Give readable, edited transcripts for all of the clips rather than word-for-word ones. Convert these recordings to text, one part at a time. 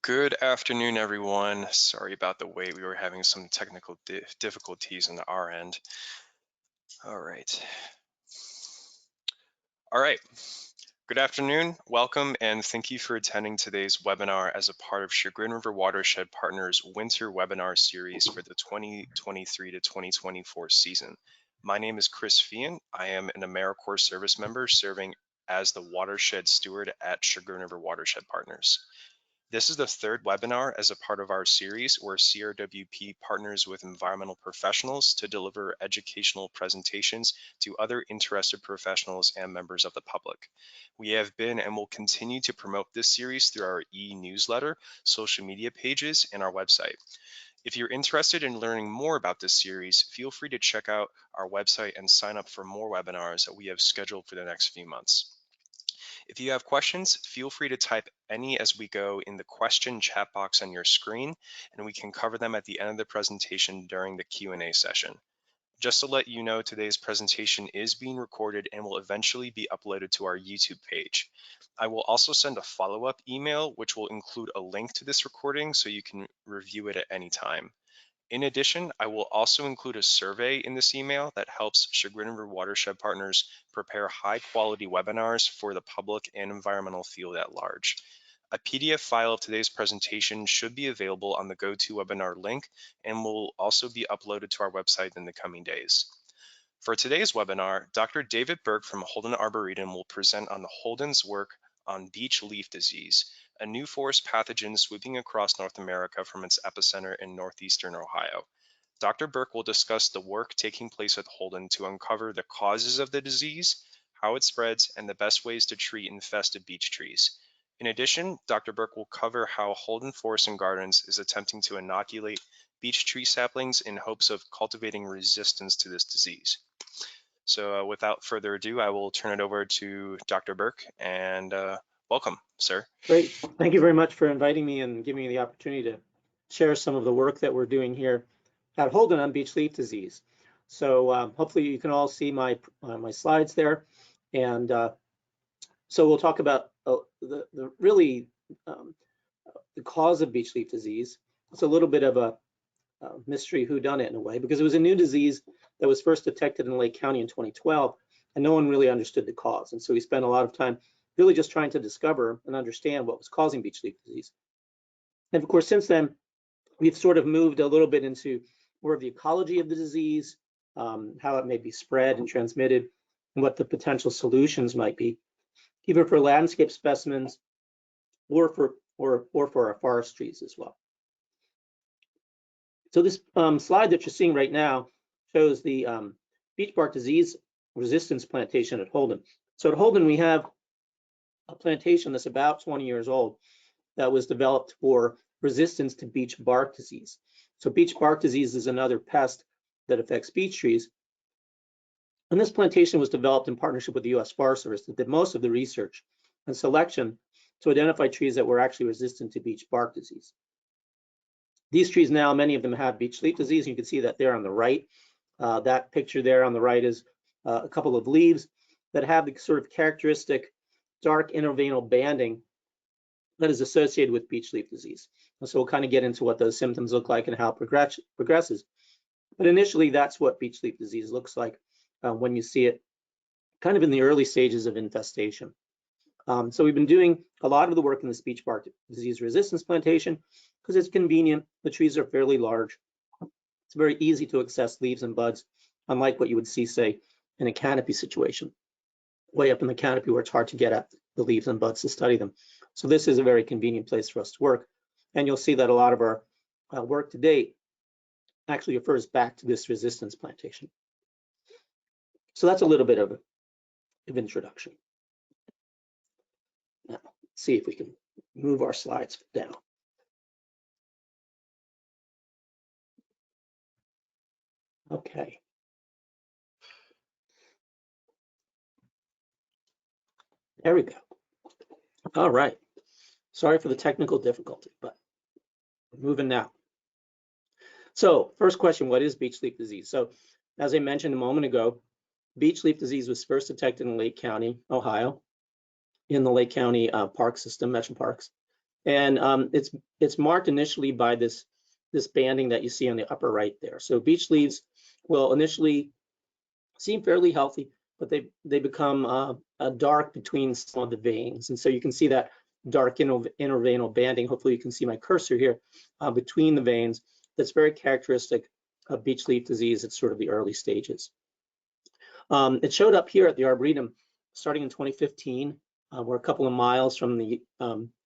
Good afternoon, everyone. Sorry about the wait. We were having some technical difficulties on our end. All right. All right. Good afternoon. Welcome, and thank you for attending today's webinar as a part of Chagrin River Watershed Partners Winter Webinar Series for the 2023 to 2024 season. My name is Chris Fian. I am an AmeriCorps service member serving as the Watershed Steward at Chagrin River Watershed Partners. This is the third webinar as a part of our series where CRWP partners with environmental professionals to deliver educational presentations to other interested professionals and members of the public. We have been and will continue to promote this series through our e-newsletter, social media pages, and our website. If you're interested in learning more about this series, feel free to check out our website and sign up for more webinars that we have scheduled for the next few months. If you have questions, feel free to type any as we go in the question chat box on your screen, and we can cover them at the end of the presentation during the Q&A session. Just to let you know, today's presentation is being recorded and will eventually be uploaded to our YouTube page. I will also send a follow-up email, which will include a link to this recording so you can review it at any time. In addition, I will also include a survey in this email that helps Chagrin River Watershed Partners prepare high-quality webinars for the public and environmental field at large. A PDF file of today's presentation should be available on the GoToWebinar link and will also be uploaded to our website in the coming days. For today's webinar, Dr. David Burke from Holden Arboretum will present on Holden's work on beech leaf disease, a new forest pathogen sweeping across North America from its epicenter in northeastern Ohio. Dr. Burke will discuss the work taking place at Holden to uncover the causes of the disease, how it spreads, and the best ways to treat infested beech trees. In addition, Dr. Burke will cover how Holden Forests Gardens is attempting to inoculate beech tree saplings in hopes of cultivating resistance to this disease. So without further ado, I will turn it over to Dr. Burke, and welcome, sir. Great. Thank you very much for inviting me and giving me the opportunity to share some of the work that we're doing here at Holden on beech leaf disease. So hopefully you can all see my slides there. And so we'll talk about the cause of beech leaf disease. It's a little bit of a mystery whodunit in a way, because it was a new disease that was first detected in Lake County in 2012, and no one really understood the cause. And so we spent a lot of time really just trying to discover and understand what was causing beech leaf disease. And of course, since then, we've sort of moved a little bit into more of the ecology of the disease, how it may be spread and transmitted, and what the potential solutions might be, either for landscape specimens or for our forest trees as well. So this slide that you're seeing right now shows the beech bark disease resistance plantation at Holden. So at Holden, we have a plantation that's about 20 years old that was developed for resistance to beech bark disease. So beech bark disease is another pest that affects beech trees. And this plantation was developed in partnership with the U.S. Forest Service that did most of the research and selection to identify trees that were actually resistant to beech bark disease. These trees now, many of them have beech leaf disease. You can see that there on the right. That picture there on the right is a couple of leaves that have the sort of characteristic dark interveinal banding that is associated with beech leaf disease. And so we'll kind of get into what those symptoms look like and how it progresses. But initially, that's what beech leaf disease looks like when you see it kind of in the early stages of infestation. So we've been doing a lot of the work in this beech bark disease resistance plantation because it's convenient. The trees are fairly large. It's very easy to access leaves and buds, unlike what you would see, say, in a canopy situation, way up in the canopy where it's hard to get at the leaves and buds to study them. So this is a very convenient place for us to work. And you'll see that a lot of our work to date actually refers back to this resistance plantation. So that's a little bit of introduction. Now, let's see if we can move our slides down. Okay. There we go. All right. Sorry for the technical difficulty, but we're moving now. So first question, what is beech leaf disease? So as I mentioned a moment ago, beech leaf disease was first detected in Lake County, Ohio, in the Lake County park system, Metro Parks. And it's marked initially by this banding that you see on the upper right there. So beech leaves will initially seem fairly healthy, but they become dark between some of the veins. And so you can see that dark interveinal banding. Hopefully you can see my cursor here between the veins. That's very characteristic of beech leaf disease at sort of the early stages. It showed up here at the Arboretum starting in 2015. We're a couple of miles from the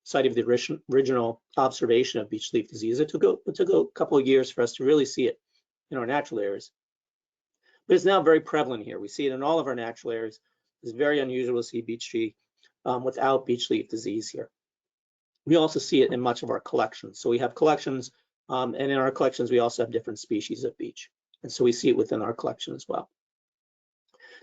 site of the original observation of beech leaf disease. It took a couple of years for us to really see it in our natural areas. But it's now very prevalent here. We see it in all of our natural areas. It's very unusual to see beech tree without beech leaf disease here. We also see it in much of our collections. So we have collections, and in our collections, we also have different species of beech. And so we see it within our collection as well.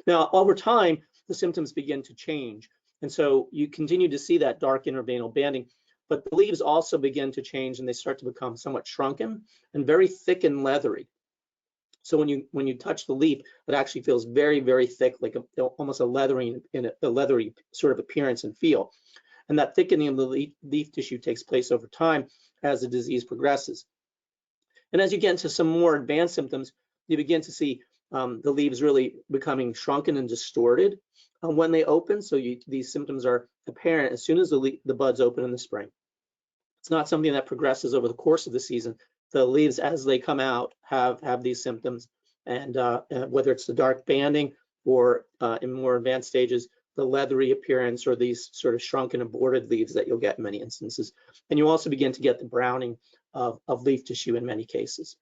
Now, over time, the symptoms begin to change. And so you continue to see that dark interveinal banding, but the leaves also begin to change and they start to become somewhat shrunken and very thick and leathery. So when you touch the leaf, it actually feels very, very thick, like almost a leathery sort of appearance and feel. And that thickening of the leaf tissue takes place over time as the disease progresses. And as you get into some more advanced symptoms, you begin to see the leaves really becoming shrunken and distorted when they open. So these symptoms are apparent as soon as the buds open in the spring. It's not something that progresses over the course of the season. The leaves, as they come out, have these symptoms, and whether it's the dark banding or in more advanced stages, the leathery appearance or these sort of shrunken, aborted leaves that you'll get in many instances. And you also begin to get the browning of leaf tissue in many cases.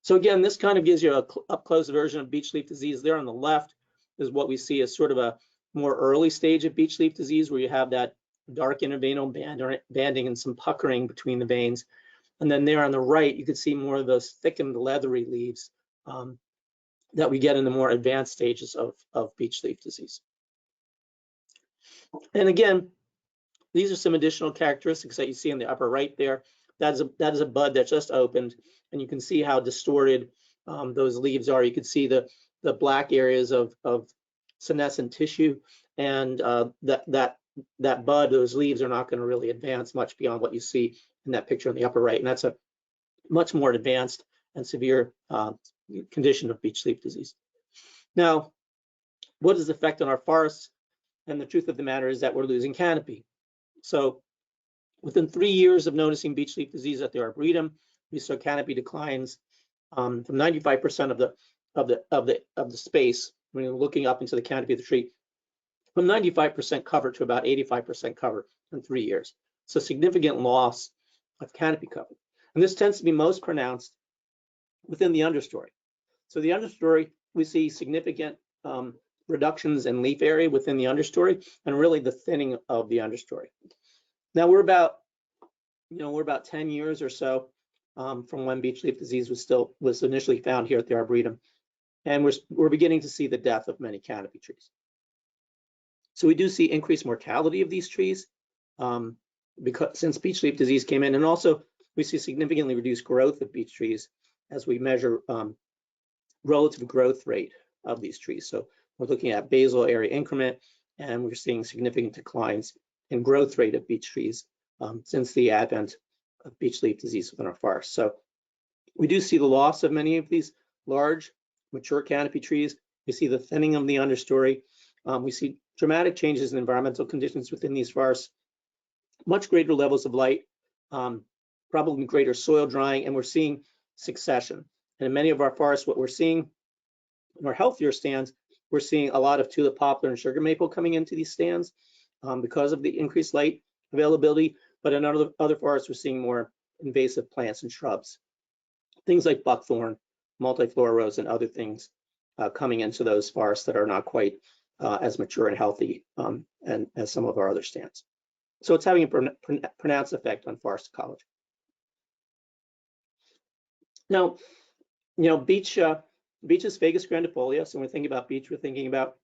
So again, this kind of gives you a up-close version of beech leaf disease. There on the left is what we see as sort of a more early stage of beech leaf disease, where you have that dark interveinal banding and some puckering between the veins. And then there on the right, you can see more of those thickened leathery leaves that we get in the more advanced stages of beech leaf disease. And again, these are some additional characteristics that you see in the upper right there. That is a bud that just opened, and you can see how distorted those leaves are. You can see the black areas of senescent tissue, and that bud, those leaves are not going to really advance much beyond what you see in that picture on the upper right. And that's a much more advanced and severe condition of beech leaf disease. Now, what is the effect on our forests? And the truth of the matter is that we're losing canopy. So within 3 years of noticing beech leaf disease at the Arboretum, we saw canopy declines from 95% of the space when you're looking up into the canopy of the tree, from 95% cover to about 85% cover in 3 years. So significant loss of canopy cover. And this tends to be most pronounced within the understory. So the understory, we see significant reductions in leaf area within the understory, and really the thinning of the understory. Now we're about 10 years or so from when beech leaf disease was initially found here at the Arboretum, and we're beginning to see the death of many canopy trees. So we do see increased mortality of these trees since beech leaf disease came in, and also we see significantly reduced growth of beech trees as we measure relative growth rate of these trees. So we're looking at basal area increment, and we're seeing significant declines in growth rate of beech trees since the advent of beech leaf disease within our forests. So we do see the loss of many of these large mature canopy trees. We see the thinning of the understory. We see dramatic changes in environmental conditions within these forests, much greater levels of light, probably greater soil drying, and we're seeing succession. And in many of our forests, what we're seeing in our healthier stands, we're seeing a lot of tulip poplar and sugar maple coming into these stands because of the increased light availability. But in other forests, we're seeing more invasive plants and shrubs, things like buckthorn, multiflora rose, and other things coming into those forests that are not quite as mature and healthy and as some of our other stands. So it's having a pronounced effect on forest ecology. Now, beech is Fagus grandifolia. So when we think about beech, we're thinking about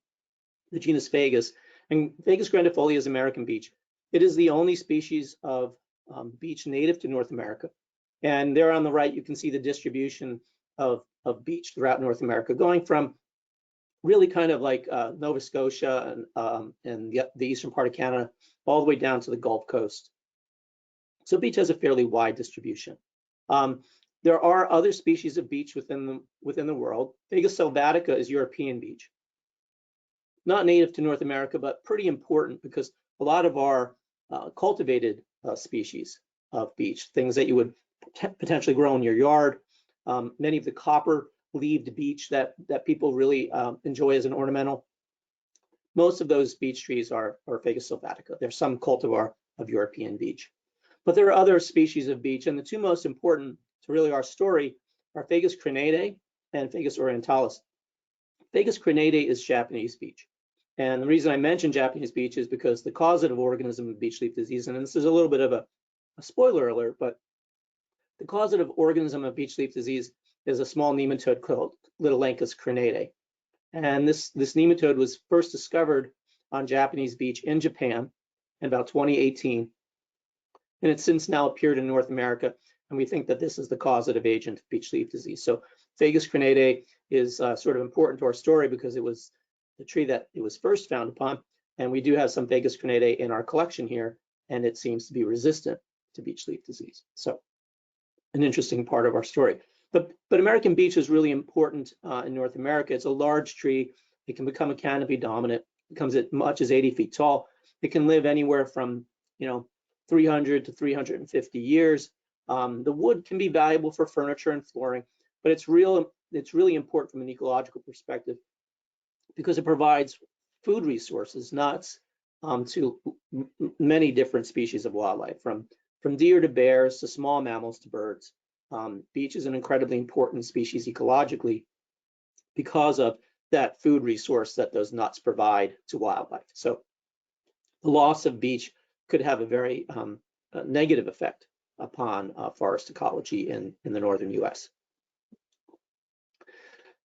the genus Fagus. And Fagus grandifolia is American beech. It is the only species of beech native to North America. And there on the right, you can see the distribution of beech throughout North America, going from really kind of like Nova Scotia and the eastern part of Canada, all the way down to the Gulf Coast. So beech has a fairly wide distribution. There are other species of beech within the world. Fagus sylvatica is European beech, not native to North America, but pretty important because a lot of our cultivated species of beech, things that you would potentially grow in your yard, many of the copper-leaved beech that people really enjoy as an ornamental, most of those beech trees are Fagus sylvatica. There's some cultivar of European beech. But there are other species of beech, and the two most important to really our story are Fagus crenata and Fagus orientalis. Fagus crenata is Japanese beech. And the reason I mention Japanese beech is because the causative organism of beech leaf disease, and this is a little bit of a spoiler alert, but the causative organism of beech leaf disease is a small nematode called Littleanchus crenata. And this nematode was first discovered on Japanese beech in Japan in about 2018. And it's since now appeared in North America, and we think that this is the causative agent of beech leaf disease. So Fagus crenata is sort of important to our story because it was the tree that it was first found upon, and we do have some Fagus crenata in our collection here, and it seems to be resistant to beech leaf disease. So an interesting part of our story. But American beech is really important in North America. It's a large tree. It can become a canopy dominant. It becomes as much as 80 feet tall. It can live anywhere from 300 to 350 years. The wood can be valuable for furniture and flooring, but it's really important from an ecological perspective because it provides food resources, nuts, to many different species of wildlife, from deer to bears to small mammals to birds. Beech is an incredibly important species ecologically because of that food resource that those nuts provide to wildlife. So the loss of beech could have a very negative effect upon forest ecology in the northern US.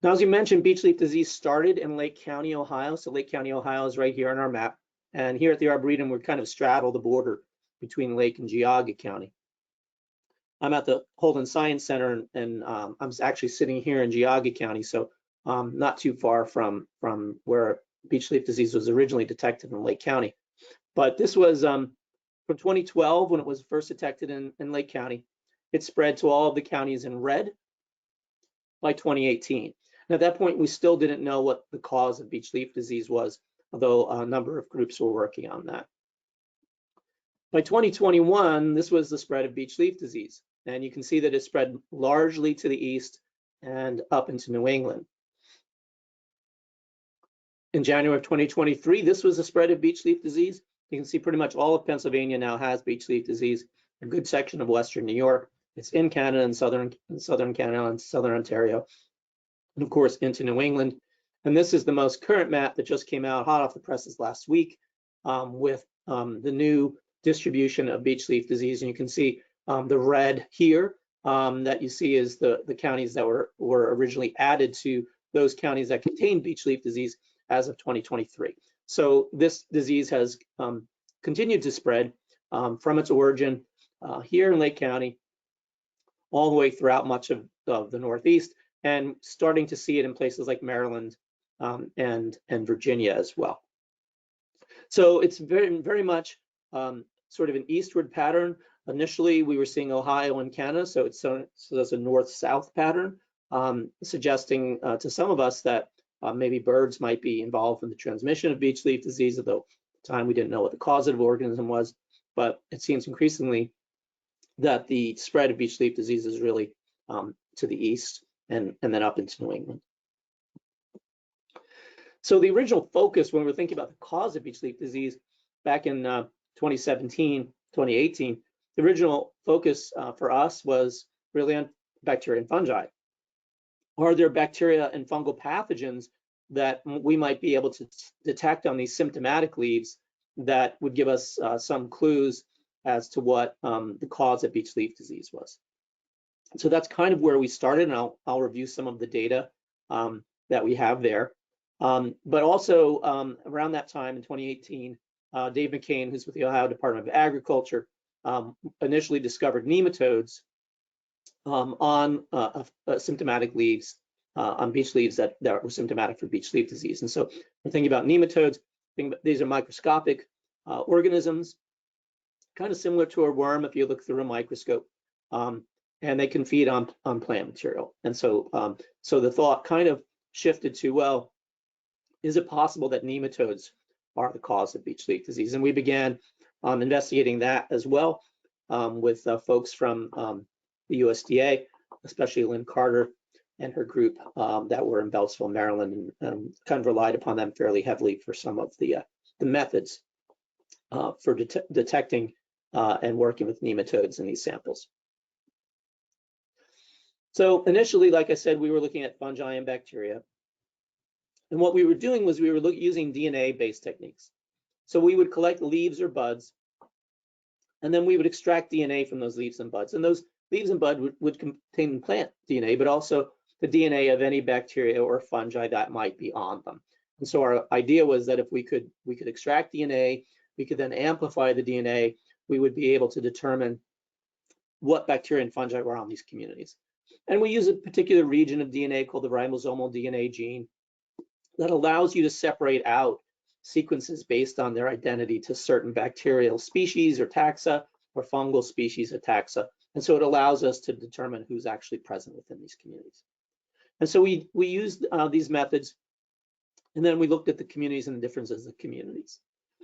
Now, as you mentioned, beech leaf disease started in Lake County, Ohio. So Lake County, Ohio is right here on our map. And here at the Arboretum, we kind of straddle the border between Lake and Geauga County. I'm at the Holden Science Center, and I'm actually sitting here in Geauga County, so not too far from where beech leaf disease was originally detected in Lake County. But this was from 2012 when it was first detected in Lake County. It spread to all of the counties in red by 2018. And at that point, we still didn't know what the cause of beech leaf disease was, although a number of groups were working on that. By 2021, this was the spread of beech leaf disease. And you can see that it spread largely to the east and up into New England. In January of 2023, this was the spread of beech leaf disease. You can see pretty much all of Pennsylvania now has beech leaf disease, a good section of Western New York. It's in Canada and southern Canada and southern Ontario, and of course into New England. And this is the most current map that just came out hot off the presses last week with the new distribution of beech leaf disease. And you can see the red here that you see is the counties that were originally added to those counties that contain beech leaf disease as of 2023. So this disease has continued to spread from its origin here in Lake County all the way throughout much of the Northeast, and starting to see it in places like Maryland and Virginia as well. So it's very much sort of an eastward pattern. Initially, we were seeing Ohio and Canada, so there's a north-south pattern, suggesting to some of us that maybe birds might be involved in the transmission of beech leaf disease, although at the time we didn't know what the causative organism was. But it seems increasingly that the spread of beech leaf disease is really to the east and then up into New England. So the original focus when we're thinking about the cause of beech leaf disease back in 2017, 2018, the original focus for us was really on bacteria and fungi. Are there bacteria and fungal pathogens that we might be able to detect on these symptomatic leaves that would give us some clues as to what the cause of beech leaf disease was? So that's kind of where we started, and I'll review some of the data that we have there. But also around that time in 2018, Dave McCain, who's with the Ohio Department of Agriculture, initially discovered nematodes on symptomatic leaves on beech leaves that were symptomatic for beech leaf disease. And so we're thinking about nematodes. These are microscopic organisms, kind of similar to a worm if you look through a microscope, and they can feed on plant material. And so, so the thought kind of shifted to, well, is it possible that nematodes are the cause of beech leaf disease? And we began investigating that as well with folks from the USDA, especially Lynn Carter and her group that were in Beltsville, Maryland, and kind of relied upon them fairly heavily for some of the methods for detecting and working with nematodes in these samples. So initially, like I said, we were looking at fungi and bacteria. And what we were doing was we were using DNA-based techniques. So we would collect leaves or buds, and then we would extract DNA from those leaves and buds. And those leaves and buds would contain plant DNA, but also the DNA of any bacteria or fungi that might be on them. And so our idea was that if we could extract DNA, we could then amplify the DNA, we would be able to determine what bacteria and fungi were on these communities. And we use a particular region of DNA called the ribosomal DNA gene that allows you to separate out sequences based on their identity to certain bacterial species or taxa or fungal species or taxa. And so it allows us to determine who's actually present within these communities. And so we used these methods, and then we looked at the communities and the differences of communities.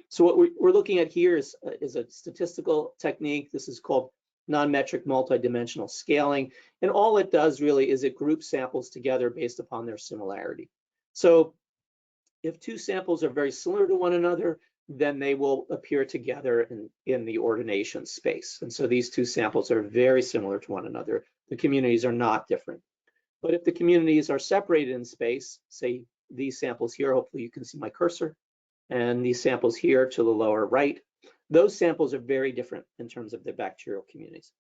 So what we're looking at here is a statistical technique. This is called non-metric multidimensional scaling. And all it does really is it groups samples together based upon their similarity. So if two samples are very similar to one another, then they will appear together in the ordination space. And so these two samples are very similar to one another. The communities are not different. But if the communities are separated in space, say these samples here, hopefully you can see my cursor, and these samples here to the lower right, those samples are very different in terms of their bacterial communities.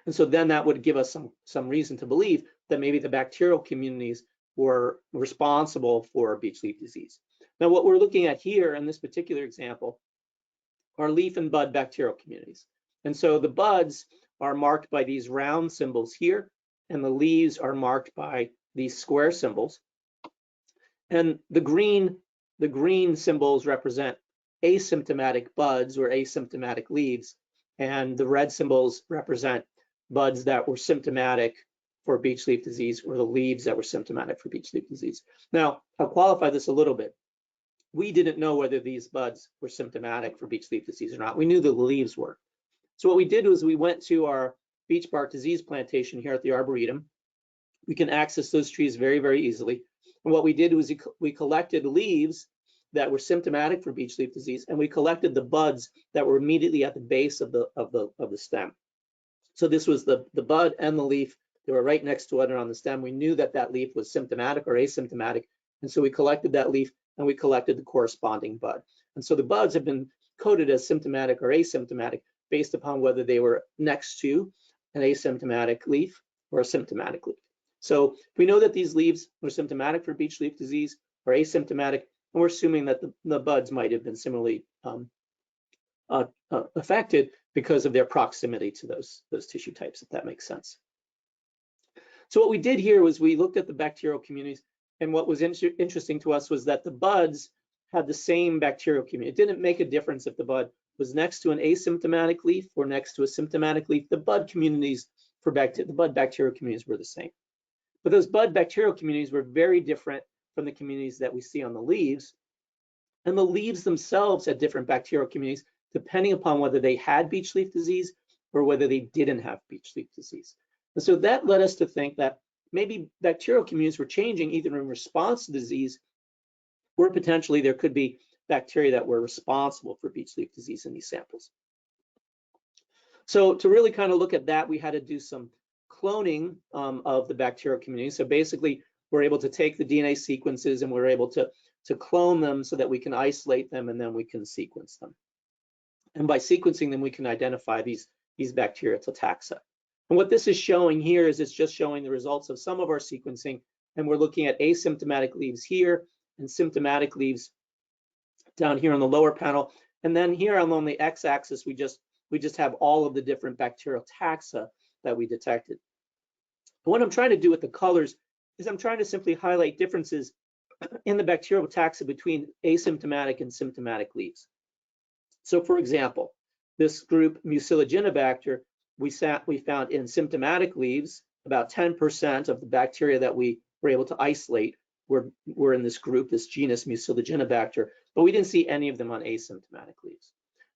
And so then that would give us some reason to believe that maybe the bacterial communities were responsible for beech leaf disease. Now, what we're looking at here in this particular example are leaf and bud bacterial communities. And so the buds are marked by these round symbols here, and the leaves are marked by these square symbols. And the green symbols represent asymptomatic buds or asymptomatic leaves, and the red symbols represent buds that were symptomatic for beech leaf disease, or the leaves that were symptomatic for beech leaf disease. Now, I'll qualify this a little bit. We didn't know whether these buds were symptomatic for beech leaf disease or not. We knew the leaves were. So what we did was we went to our beech bark disease plantation here at the Arboretum. We can access those trees very, very easily. And what we did was we collected leaves that were symptomatic for beech leaf disease, and we collected the buds that were immediately at the base of the stem. So this was the bud and the leaf. They were right next to it on the stem. We knew that that leaf was symptomatic or asymptomatic, and so we collected that leaf and we collected the corresponding bud. And so the buds have been coded as symptomatic or asymptomatic based upon whether they were next to an asymptomatic leaf or a symptomatic leaf. So we know that these leaves were symptomatic for beech leaf disease or asymptomatic, and we're assuming that the buds might have been similarly affected because of their proximity to those tissue types, if that makes sense. So what we did here was we looked at the bacterial communities, and what was interesting to us was that the buds had the same bacterial community. It didn't make a difference if the bud was next to an asymptomatic leaf or next to a symptomatic leaf. The bud communities for the bud bacterial communities were the same. But those bud bacterial communities were very different from the communities that we see on the leaves. And the leaves themselves had different bacterial communities depending upon whether they had beech leaf disease or whether they didn't have beech leaf disease. And so that led us to think that maybe bacterial communities were changing either in response to disease, or potentially there could be bacteria that were responsible for beech leaf disease in these samples. So to really kind of look at that, we had to do some cloning of the bacterial community. So basically, we're able to take the DNA sequences and we're able to clone them so that we can isolate them and then we can sequence them. And by sequencing them, we can identify these bacteria to taxa. And what this is showing here is it's just showing the results of some of our sequencing, and we're looking at asymptomatic leaves here and symptomatic leaves down here on the lower panel. And then here along the x-axis, we just have all of the different bacterial taxa that we detected. And what I'm trying to do with the colors is I'm trying to simply highlight differences in the bacterial taxa between asymptomatic and symptomatic leaves. So for example, this group Mucilaginibacter, we found in symptomatic leaves, about 10% of the bacteria that we were able to isolate were in this group, this genus Mucilaginibacter, but we didn't see any of them on asymptomatic leaves.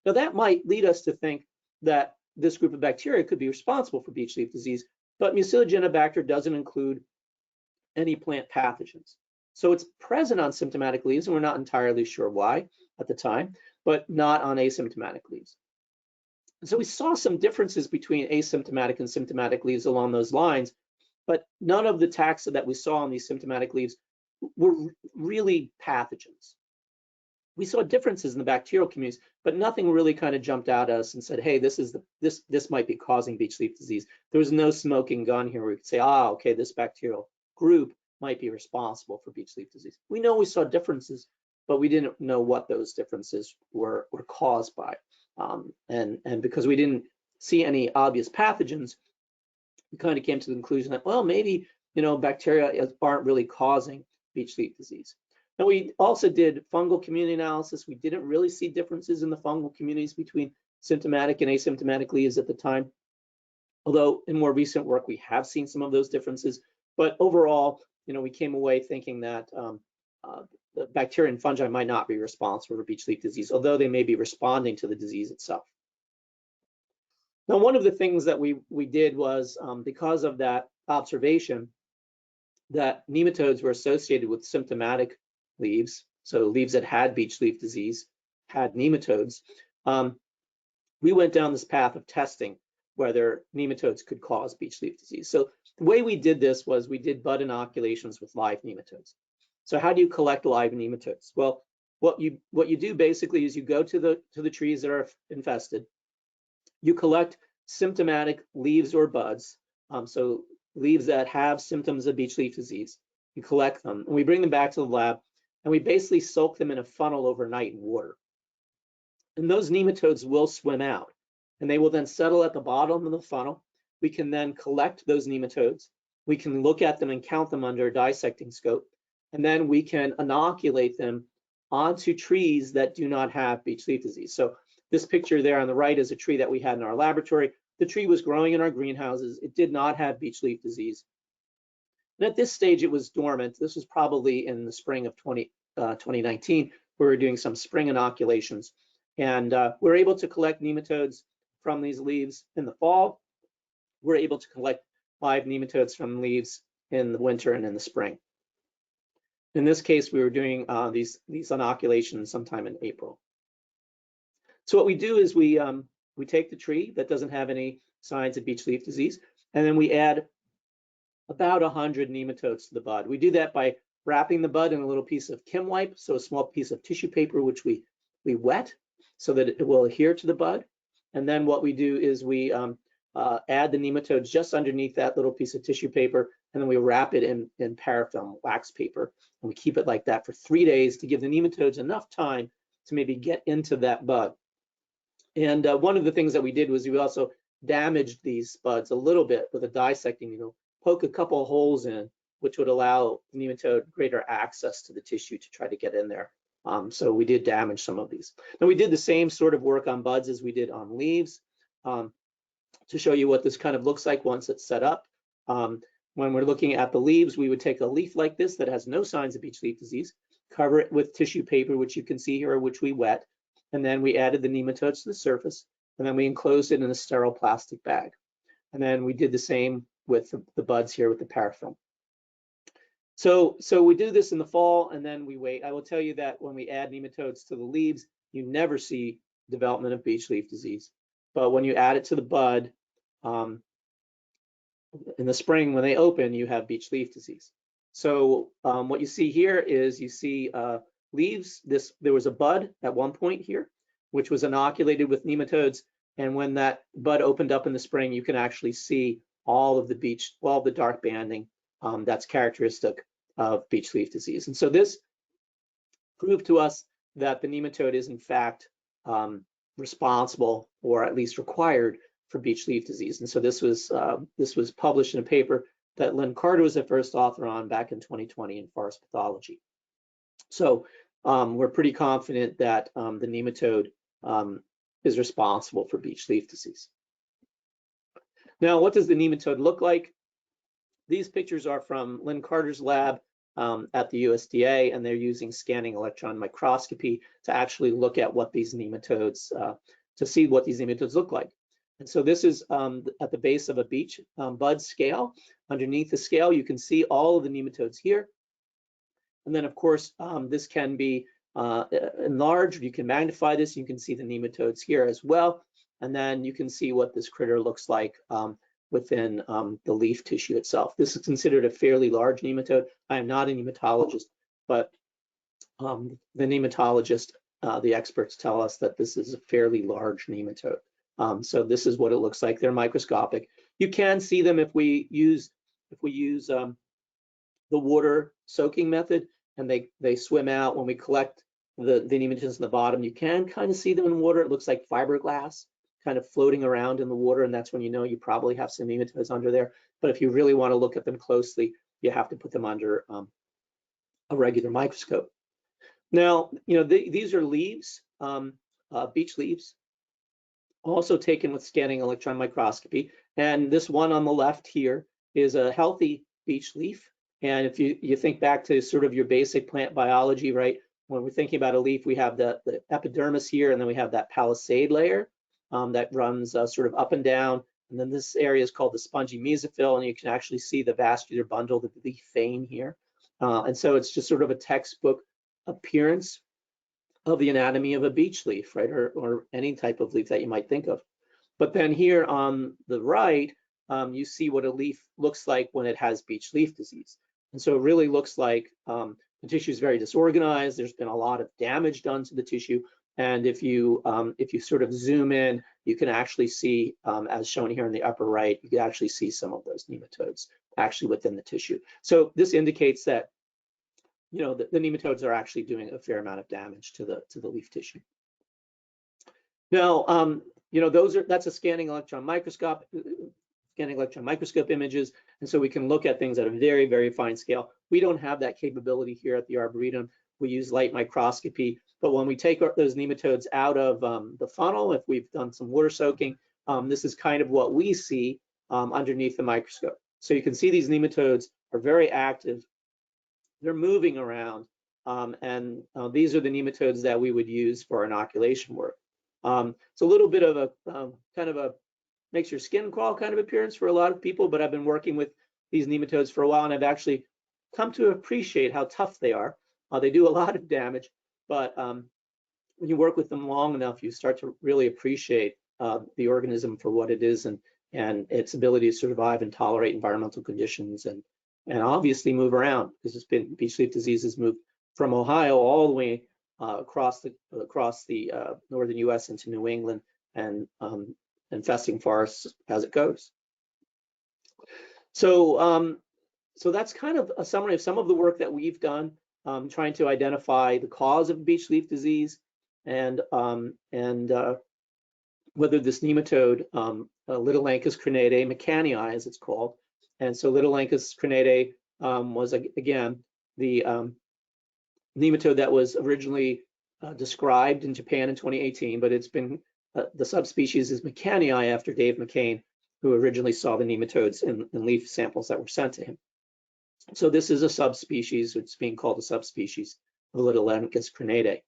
Now that might lead us to think that this group of bacteria could be responsible for beech leaf disease, but Mucilaginibacter doesn't include any plant pathogens. So it's present on symptomatic leaves, and we're not entirely sure why at the time, but not on asymptomatic leaves. And so we saw some differences between asymptomatic and symptomatic leaves along those lines, but none of the taxa that we saw on these symptomatic leaves were really pathogens. We saw differences in the bacterial communities, but nothing really kind of jumped out at us and said, hey, this might be causing beech leaf disease. There was no smoking gun here where we could say, okay, this bacterial group might be responsible for beech leaf disease. We know we saw differences, but we didn't know what those differences were caused by. And because we didn't see any obvious pathogens, we kind of came to the conclusion that, well, maybe, bacteria aren't really causing beech leaf disease. Now, we also did fungal community analysis. We didn't really see differences in the fungal communities between symptomatic and asymptomatic leaves at the time, although in more recent work, we have seen some of those differences. But overall, we came away thinking that the bacteria and fungi might not be responsible for beech leaf disease, although they may be responding to the disease itself. Now, one of the things that we did was, because of that observation, that nematodes were associated with symptomatic leaves, so leaves that had beech leaf disease had nematodes, we went down this path of testing whether nematodes could cause beech leaf disease. So the way we did this was we did bud inoculations with live nematodes. So how do you collect live nematodes? Well, what you do basically is you go to the trees that are infested, you collect symptomatic leaves or buds, so leaves that have symptoms of beech leaf disease. You collect them, and we bring them back to the lab, and we basically soak them in a funnel overnight in water. And those nematodes will swim out, and they will then settle at the bottom of the funnel. We can then collect those nematodes. We can look at them and count them under a dissecting scope, and then we can inoculate them onto trees that do not have beech leaf disease. So this picture there on the right is a tree that we had in our laboratory. The tree was growing in our greenhouses. It did not have beech leaf disease. And at this stage, it was dormant. This was probably in the spring of 2019. We were doing some spring inoculations. And we're able to collect nematodes from these leaves in the fall. We're able to collect live nematodes from leaves in the winter and in the spring. In this case, we were doing these inoculations sometime in April. So what we do is we take the tree that doesn't have any signs of beech leaf disease, and then we add about 100 nematodes to the bud. We do that by wrapping the bud in a little piece of Kim wipe, so a small piece of tissue paper which we wet so that it will adhere to the bud. And then what we do is we add the nematodes just underneath that little piece of tissue paper, and then we wrap it in parafilm wax paper, and we keep it like that for 3 days to give the nematodes enough time to maybe get into that bud. And one of the things that we did was we also damaged these buds a little bit with a dissecting needle, poke a couple of holes in, which would allow the nematode greater access to the tissue to try to get in there. So we did damage some of these. Now we did the same sort of work on buds as we did on leaves. To show you what this kind of looks like once it's set up. When we're looking at the leaves, we would take a leaf like this that has no signs of beech leaf disease, cover it with tissue paper, which you can see here, which we wet, and then we added the nematodes to the surface, and then we enclosed it in a sterile plastic bag. And then we did the same with the buds here with the parafilm. So we do this in the fall, and then we wait. I will tell you that when we add nematodes to the leaves, you never see development of beech leaf disease. But when you add it to the bud, in the spring when they open, you have beech leaf disease. So what you see here is you see leaves. There was a bud at one point here, which was inoculated with nematodes. And when that bud opened up in the spring, you can actually see all of the beech, all the dark banding that's characteristic of beech leaf disease. And so this proved to us that the nematode is in fact responsible, or at least required, for beech leaf disease. And so this was published in a paper that Lynn Carter was the first author on back in 2020 in Forest Pathology. So we're pretty confident that the nematode is responsible for beech leaf disease. Now, what does the nematode look like? These pictures are from Lynn Carter's lab at the USDA, and they're using scanning electron microscopy to actually look at what these nematodes, to see what these nematodes look like. And so this is at the base of a beech bud scale. Underneath the scale, you can see all of the nematodes here. And then, of course, this can be enlarged. You can magnify this. You can see the nematodes here as well. And then you can see what this critter looks like within the leaf tissue itself. This is considered a fairly large nematode. I am not a nematologist, but the nematologist, the experts tell us that this is a fairly large nematode. So this is what it looks like. They're microscopic. You can see them if we use the water soaking method, and they swim out. When we collect the nematodes in the bottom, you can kind of see them in water. It looks like fiberglass kind of floating around in the water, and that's when you know you probably have some nematodes under there. But if you really want to look at them closely, you have to put them under a regular microscope. Now, these are leaves, beech leaves, also taken with scanning electron microscopy. And this one on the left here is a healthy beech leaf. And if you think back to sort of your basic plant biology, right? When we're thinking about a leaf, we have the epidermis here, and then we have that palisade layer that runs sort of up and down. And then this area is called the spongy mesophyll, and you can actually see the vascular bundle, the leaf vein here. And so it's just sort of a textbook appearance of the anatomy of a beech leaf, right? Or any type of leaf that you might think of. But then here on the right, you see what a leaf looks like when it has beech leaf disease. And so it really looks like the tissue is very disorganized. There's been a lot of damage done to the tissue. And if you sort of zoom in, you can actually see, as shown here in the upper right, you can actually see some of those nematodes actually within the tissue. So this indicates that the nematodes are actually doing a fair amount of damage to the leaf tissue. Now, that's a scanning electron microscope images, and so we can look at things at a very, very fine scale. We don't have that capability here at the Arboretum. We use light microscopy, but when we take those nematodes out of the funnel, if we've done some water soaking, this is kind of what we see underneath the microscope. So you can see these nematodes are very active. They're moving around, and these are the nematodes that we would use for inoculation work. It's a little bit of a kind of a makes your skin crawl kind of appearance for a lot of people, but I've been working with these nematodes for a while, and I've actually come to appreciate how tough they are. They do a lot of damage, but when you work with them long enough, you start to really appreciate the organism for what it is and its ability to survive and tolerate environmental conditions and obviously move around, because beech leaf disease has moved from Ohio all the way across the northern U.S. into New England and infesting forests as it goes. So that's kind of a summary of some of the work that we've done, trying to identify the cause of beech leaf disease and whether this nematode, Littleanchus crinaedae McCannii, as it's called. And so Littleanchus crinaedae was, again, the nematode that was originally described in Japan in 2018, but it's been, the subspecies is McCannii after Dave McCain, who originally saw the nematodes in leaf samples that were sent to him. So this is a subspecies. It's being called a subspecies of Littleanchus crinaedae.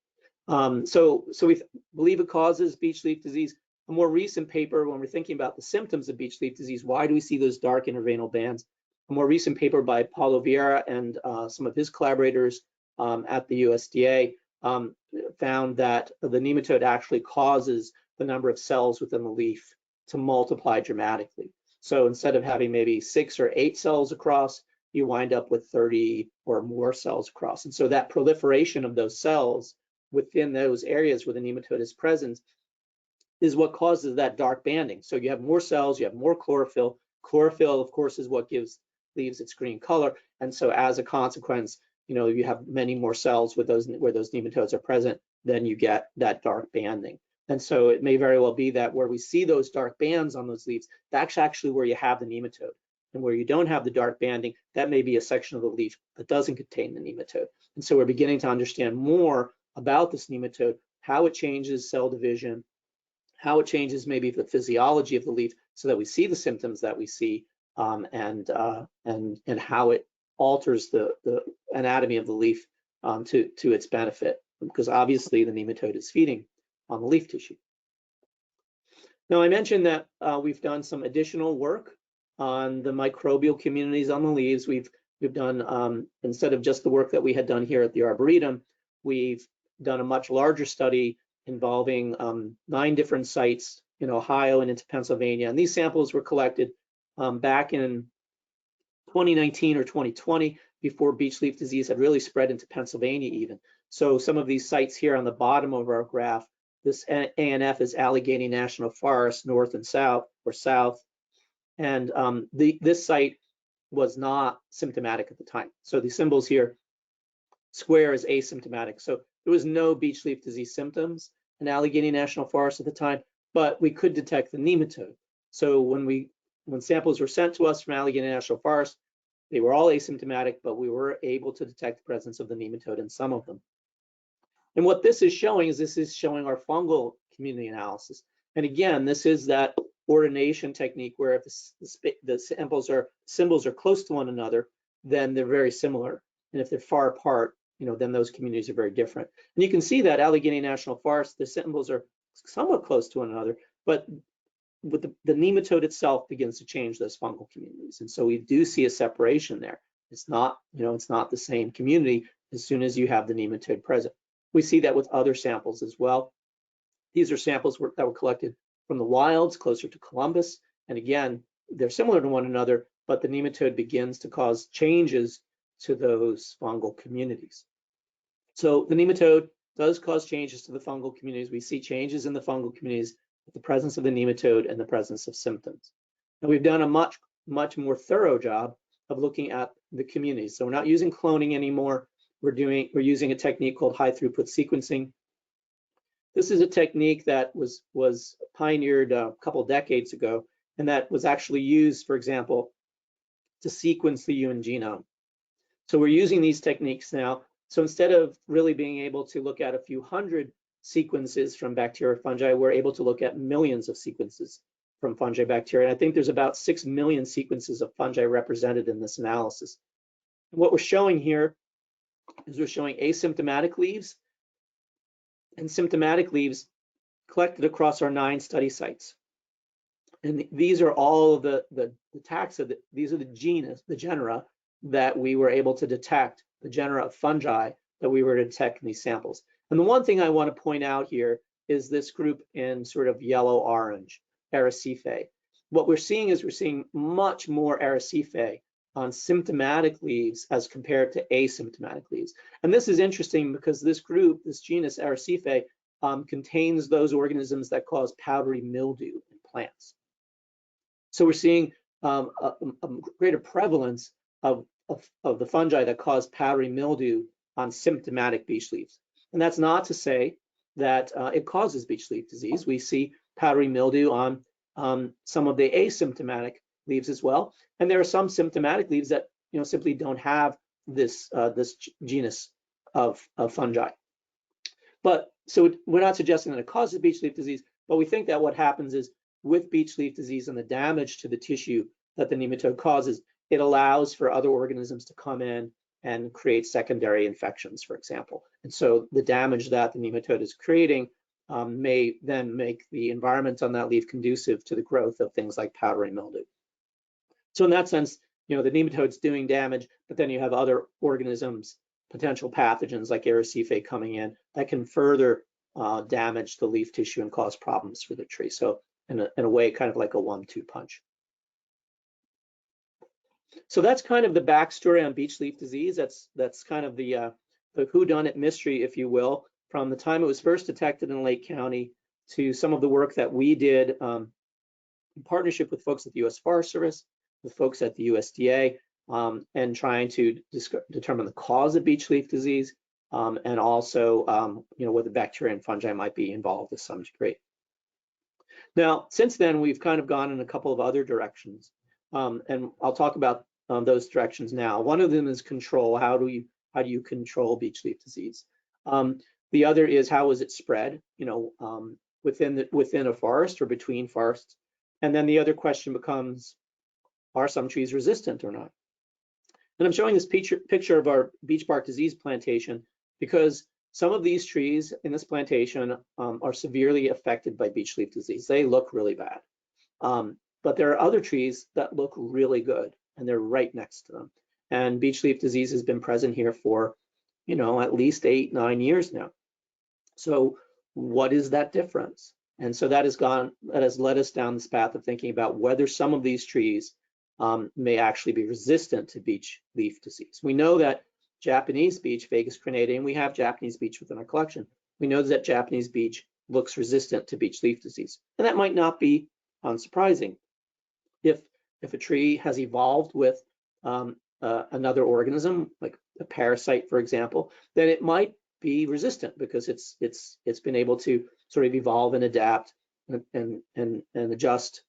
So we believe it causes beech leaf disease. A more recent paper, when we're thinking about the symptoms of beech leaf disease, why do we see those dark interveinal bands? A more recent paper by Paulo Vieira and some of his collaborators at the USDA found that the nematode actually causes the number of cells within the leaf to multiply dramatically. So instead of having maybe 6 or 8 cells across, you wind up with 30 or more cells across. And so that proliferation of those cells within those areas where the nematode is present is what causes that dark banding. So you have more cells, you have more chlorophyll. Chlorophyll, of course, is what gives leaves its green color. And so as a consequence, you have many more cells with those where those nematodes are present, then you get that dark banding. And so it may very well be that where we see those dark bands on those leaves, that's actually where you have the nematode. And where you don't have the dark banding, that may be a section of the leaf that doesn't contain the nematode. And so we're beginning to understand more about this nematode, how it changes cell division, how it changes maybe the physiology of the leaf so that we see the symptoms that we see, and how it alters the anatomy of the leaf to its benefit, because obviously the nematode is feeding on the leaf tissue. Now, I mentioned that we've done some additional work on the microbial communities on the leaves. We've done, instead of just the work that we had done here at the Arboretum, we've done a much larger study involving 9 different sites in Ohio and into Pennsylvania. And these samples were collected back in 2019 or 2020, before beech leaf disease had really spread into Pennsylvania even. So some of these sites here on the bottom of our graph, this ANF is Allegheny National Forest, north and south, or south. And this site was not symptomatic at the time. So the symbols here, square is asymptomatic. So there was no beech leaf disease symptoms in Allegheny National Forest at the time, but we could detect the nematode. So when samples were sent to us from Allegheny National Forest, they were all asymptomatic, but we were able to detect the presence of the nematode in some of them. And what this is showing our fungal community analysis. And again, this is that ordination technique where if the symbols are close to one another, then they're very similar. And if they're far apart, then those communities are very different. And you can see that Allegheny National Forest, the symbols are somewhat close to one another, but with the nematode itself begins to change those fungal communities. And so we do see a separation there. It's not, it's not the same community as soon as you have the nematode present. We see that with other samples as well. These are samples that were collected from the wilds closer to Columbus. And again, they're similar to one another, but the nematode begins to cause changes to those fungal communities. So the nematode does cause changes to the fungal communities. We see changes in the fungal communities with the presence of the nematode and the presence of symptoms. And we've done a much more thorough job of looking at the communities. So we're not using cloning anymore. We're using a technique called high throughput sequencing. This is a technique that was pioneered a couple decades ago, and that was actually used, for example, to sequence the human genome. So we're using these techniques now. So instead of really being able to look at a few hundred sequences from bacteria or fungi, we're able to look at millions of sequences from fungi, bacteria. And I think there's about 6 million sequences of fungi represented in this analysis. And what we're showing here is we're showing asymptomatic leaves and symptomatic leaves collected across our 9 study sites. And these are all of the taxa, these are the genera that we were able to detect, the genera of fungi that we were to detect in these samples. And the one thing I want to point out here is this group in sort of yellow-orange, Arrecife. What we're seeing is we're seeing much more Arrecife on symptomatic leaves as compared to asymptomatic leaves. And this is interesting because this group, this genus Arrecife, contains those organisms that cause powdery mildew in plants. So we're seeing a greater prevalence of the fungi that cause powdery mildew on symptomatic beech leaves. And that's not to say that it causes beech leaf disease. We see powdery mildew on some of the asymptomatic leaves as well. And there are some symptomatic leaves that simply don't have this genus of fungi. But so we're not suggesting that it causes beech leaf disease, but we think that what happens is with beech leaf disease and the damage to the tissue that the nematode causes, it allows for other organisms to come in and create secondary infections, for example. And so the damage that the nematode is creating may then make the environment on that leaf conducive to the growth of things like powdery mildew. So in that sense, the nematode's doing damage, but then you have other organisms, potential pathogens like Arrecife coming in that can further damage the leaf tissue and cause problems for the tree. So in a way, kind of like a 1-2 punch. So that's kind of the backstory on beech leaf disease. That's kind of the whodunit mystery, if you will, from the time it was first detected in Lake County to some of the work that we did in partnership with folks at the U.S. Forest Service, with folks at the USDA, and trying to determine the cause of beech leaf disease, and also whether bacteria and fungi might be involved to some degree. Now, since then, we've kind of gone in a couple of other directions. And I'll talk about those directions now. One of them is control. How do you control beech leaf disease? The other is how is it spread? Within a forest or between forests. And then the other question becomes, are some trees resistant or not? And I'm showing this picture of our beech bark disease plantation because some of these trees in this plantation are severely affected by beech leaf disease. They look really bad. But there are other trees that look really good, and they're right next to them. And beech leaf disease has been present here for, at least 8-9 years now. So what is that difference? And so that has led us down this path of thinking about whether some of these trees may actually be resistant to beech leaf disease. We know that Japanese beech, Ficus crenata, and we have Japanese beech within our collection. We know that Japanese beech looks resistant to beech leaf disease, and that might not be unsurprising. If a tree has evolved with another organism, like a parasite, for example, then it might be resistant because it's been able to sort of evolve and adapt and adjust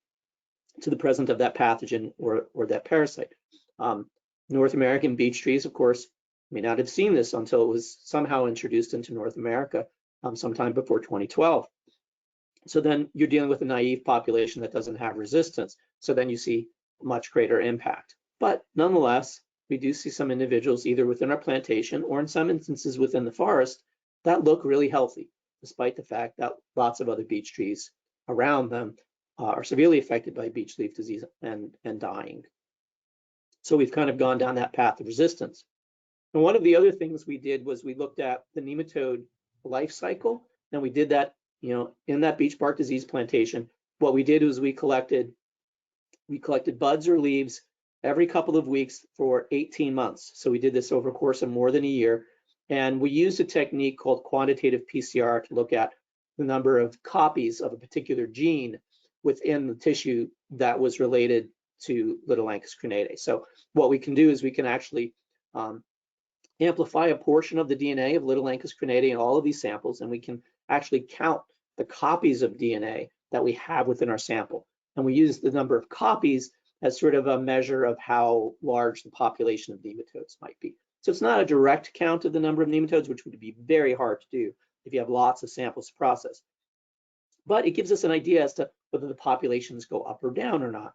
to the presence of that pathogen or that parasite. North American beech trees, of course, may not have seen this until it was somehow introduced into North America sometime before 2012. So then you're dealing with a naive population that doesn't have resistance. So then you see much greater impact. But nonetheless, we do see some individuals either within our plantation or in some instances within the forest that look really healthy, despite the fact that lots of other beech trees around them are severely affected by beech leaf disease and dying. So we've kind of gone down that path of resistance. And one of the other things we did was we looked at the nematode life cycle, and we did that, in that beech bark disease plantation. What we did was we collected buds or leaves every couple of weeks for 18 months. So we did this over a course of more than a year. And we used a technique called quantitative PCR to look at the number of copies of a particular gene within the tissue that was related to Litholanchus crenata. So what we can do is we can actually amplify a portion of the DNA of Litholanchus crenata in all of these samples, and we can actually count the copies of DNA that we have within our sample. And we use the number of copies as sort of a measure of how large the population of nematodes might be. So it's not a direct count of the number of nematodes, which would be very hard to do if you have lots of samples to process. But it gives us an idea as to whether the populations go up or down or not.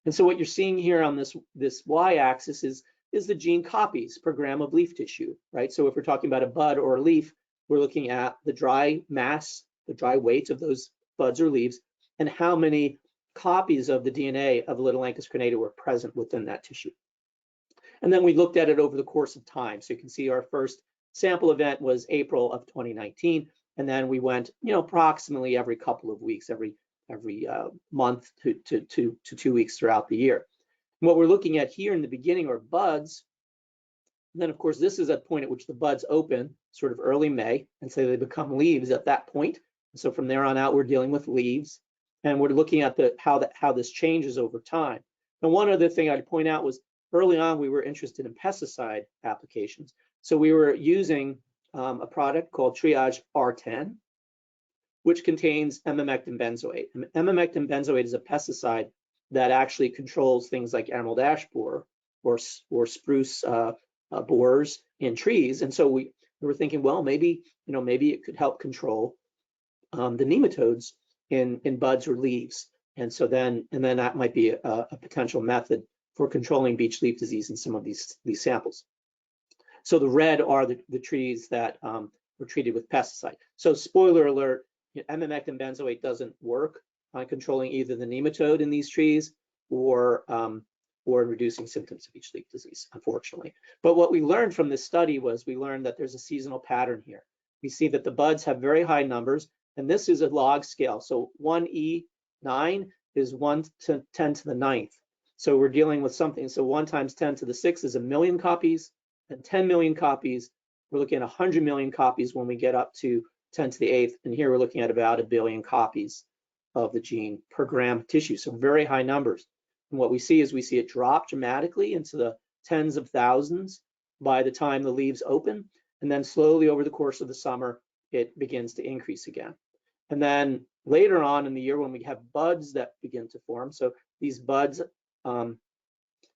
And so what you're seeing here on this y-axis is the gene copies per gram of leaf tissue, right? So if we're talking about a bud or a leaf, we're looking at the dry mass, the dry weight of those buds or leaves, and how many copies of the DNA of Litholanchus crenata were present within that tissue. And then we looked at it over the course of time. So you can see our first sample event was April of 2019, and then we went, approximately every couple of weeks, every month to 2 weeks throughout the year. And what we're looking at here in the beginning are buds. And then, of course, this is a point at which the buds open, sort of early May, and so they become leaves at that point. And so from there on out, we're dealing with leaves, and we're looking at how this changes over time. And one other thing I'd point out was early on we were interested in pesticide applications. So we were using a product called Triage R10, which contains emamectin benzoate. And emamectin benzoate is a pesticide that actually controls things like emerald ash borer or spruce borers in trees. And so we were thinking, well, maybe it could help control the nematodes in buds or leaves. And then that might be a potential method for controlling beech leaf disease in some of these samples. So the red are the trees that were treated with pesticide. So spoiler alert, emamectin benzoate doesn't work on controlling either the nematode in these trees or reducing symptoms of beech leaf disease, unfortunately. But what we learned from this study was we learned that there's a seasonal pattern here. We see that the buds have very high numbers, and this is a log scale. So 1E9 is 1 to 10 to the 9th. So we're dealing with something. So 1 times 10 to the 6th is 1 million copies, and 10 million copies. We're looking at 100 million copies when we get up to 10 to the 8th. And here we're looking at about 1 billion copies of the gene per gram of tissue. So very high numbers. And what we see is we see it drop dramatically into the tens of thousands by the time the leaves open. And then slowly over the course of the summer, it begins to increase again. And then later on in the year when we have buds that begin to form, so these buds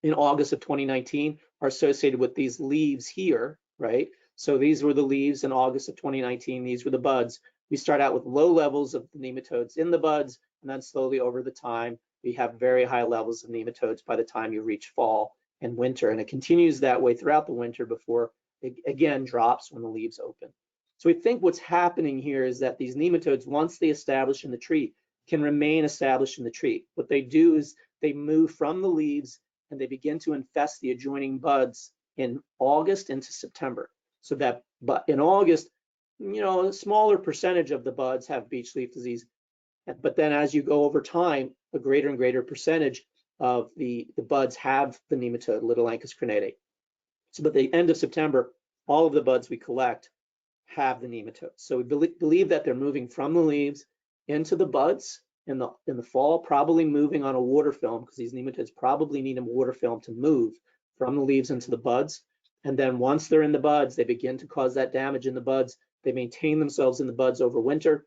in August of 2019 are associated with these leaves here, right? So these were the leaves in August of 2019. These were the buds. We start out with low levels of the nematodes in the buds, and then slowly over the time, we have very high levels of nematodes by the time you reach fall and winter. And it continues that way throughout the winter before it again drops when the leaves open. So we think what's happening here is that these nematodes, once they establish in the tree, can remain established in the tree. What they do is they move from the leaves and they begin to infest the adjoining buds in August into September. So that, but in August, you know, a smaller percentage of the buds have beech leaf disease. But then as you go over time, a greater and greater percentage of the buds have the nematode, Litholanchus crenate. So by the end of September, all of the buds we collect have the nematodes. So we believe that they're moving from the leaves into the buds in the fall, probably moving on a water film, because these nematodes probably need a water film to move from the leaves into the buds. And then once they're in the buds, they begin to cause that damage in the buds. They maintain themselves in the buds over winter.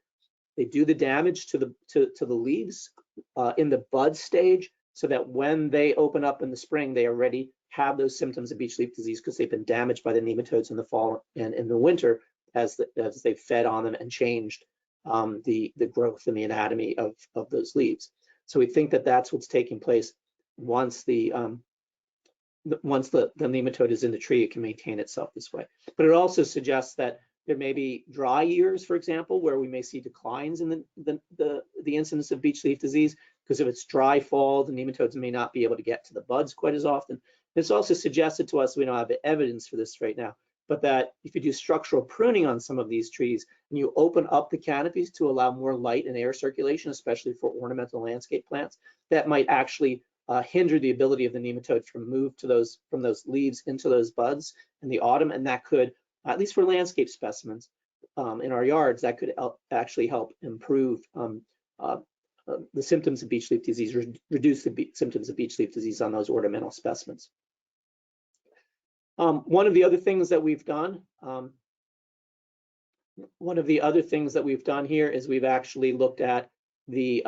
They do the damage to the leaves in the bud stage, so that when they open up in the spring, they already have those symptoms of beech leaf disease because they've been damaged by the nematodes in the fall and in the winter as they've fed on them and changed the growth and the anatomy of those leaves. So we think that that's what's taking place once the nematode is in the tree. It can maintain itself this way. But it also suggests that there may be dry years, for example, where we may see declines in the incidence of beech leaf disease, because if it's dry fall, the nematodes may not be able to get to the buds quite as often. It's also suggested to us, we don't have evidence for this right now, but that if you do structural pruning on some of these trees and you open up the canopies to allow more light and air circulation, especially for ornamental landscape plants, that might actually hinder the ability of the nematode to move from those leaves into those buds in the autumn, and that could, at least for landscape specimens in our yards, that could actually help improve the symptoms of beech leaf disease, reduce the symptoms of beech leaf disease on those ornamental specimens. One of the other things that we've done, here is we've actually looked at the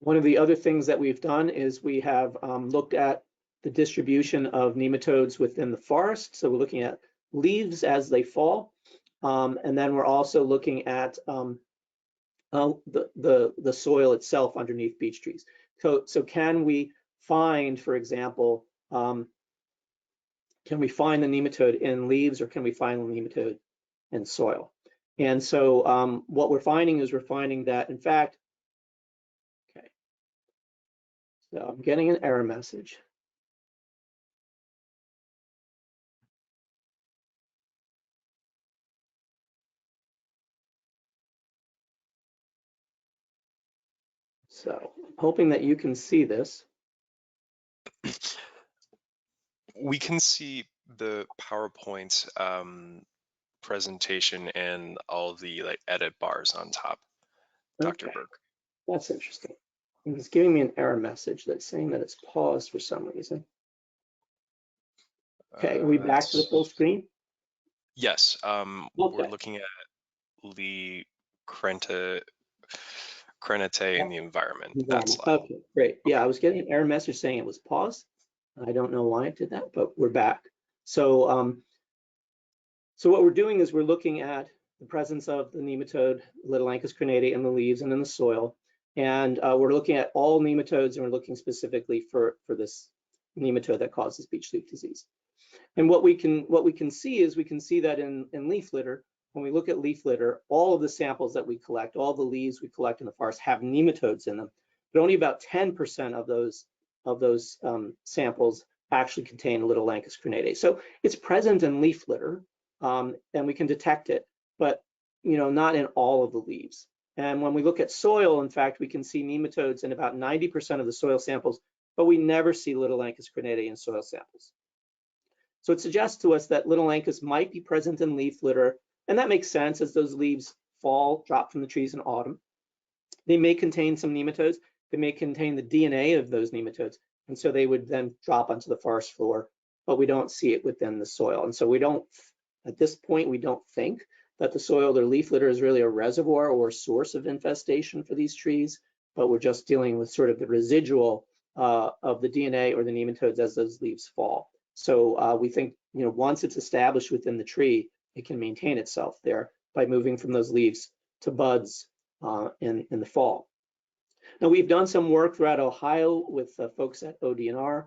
one of the other things that we've done is we have looked at the distribution of nematodes within the forest. So we're looking at leaves as they fall, and then we're also looking at the soil itself underneath beech trees. So can we find, for example, can we find the nematode in leaves, or can we find the nematode in soil? And so what we're finding that, in fact, okay, so I'm getting an error message. So hoping that you can see this. We can see the PowerPoint presentation and all the edit bars on top, Dr. Okay. Burke. That's interesting. It's giving me an error message that's saying that it's paused for some reason. Okay, are we back to the full screen? Yes, Okay. we're looking at Lee Crenate in the environment. That slide. Okay, great. Yeah, I was getting an error message saying it was paused. I don't know why it did that, but we're back. So, so what we're doing is we're looking at the presence of the nematode Litholanchus crenate in the leaves and in the soil, and we're looking at all nematodes, and we're looking specifically for this nematode that causes beech leaf disease. And what we can see is that in leaf litter, when we look at leaf litter, all of the samples that we collect, all the leaves we collect in the forest have nematodes in them, but only about 10% of those samples actually contain Litholanchus crenate. So it's present in leaf litter, and we can detect it, but not in all of the leaves. And when we look at soil, in fact, we can see nematodes in about 90% of the soil samples, but we never see Litholanchus crenate in soil samples. So it suggests to us that Litholanchus might be present in leaf litter, and that makes sense as those leaves drop from the trees in autumn. They may contain some nematodes. They may contain the DNA of those nematodes, and so they would then drop onto the forest floor, but we don't see it within the soil. And so we don't, at this point, we don't think that the soil or leaf litter is really a reservoir or source of infestation for these trees, but we're just dealing with sort of the residual of the DNA or the nematodes as those leaves fall. So we think, once it's established within the tree, it can maintain itself there by moving from those leaves to buds in the fall. Now, we've done some work throughout Ohio with folks at ODNR,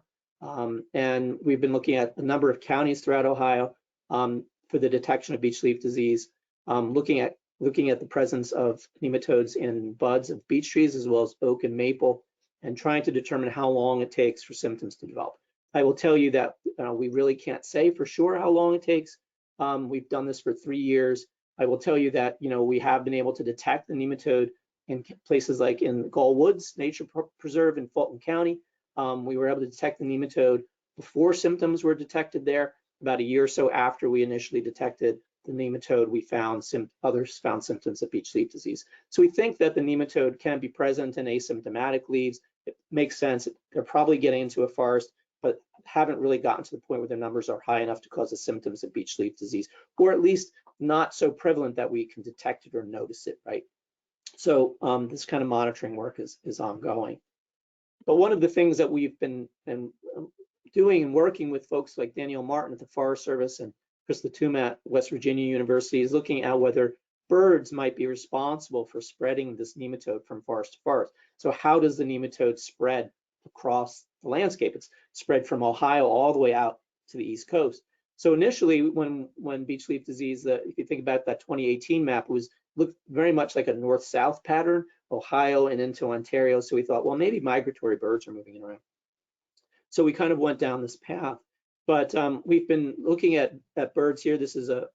and we've been looking at a number of counties throughout Ohio for the detection of beech leaf disease, looking at the presence of nematodes in buds of beech trees as well as oak and maple, and trying to determine how long it takes for symptoms to develop. I will tell you that we really can't say for sure how long it takes. We've done this for 3 years. I will tell you that we have been able to detect the nematode in places like in Gull Woods Nature Preserve in Fulton County. We were able to detect the nematode before symptoms were detected there. About a year or so after we initially detected the nematode, we found others found symptoms of beech leaf disease. So we think that the nematode can be present in asymptomatic leaves. It makes sense. They're probably getting into a forest, but haven't really gotten to the point where their numbers are high enough to cause the symptoms of beech leaf disease, or at least not so prevalent that we can detect it or notice it, right? So this kind of monitoring work is ongoing. But one of the things that we've been doing and working with folks like Danielle Martin at the Forest Service and Chris Latum at West Virginia University is looking at whether birds might be responsible for spreading this nematode from forest to forest. So how does the nematode spread across the landscape? It's spread from Ohio all the way out to the East Coast. So initially, when beech leaf disease, if you think about that 2018 map, looked very much like a north-south pattern, Ohio and into Ontario. So we thought, well, maybe migratory birds are moving around. So we kind of went down this path. But we've been looking at birds here. This is a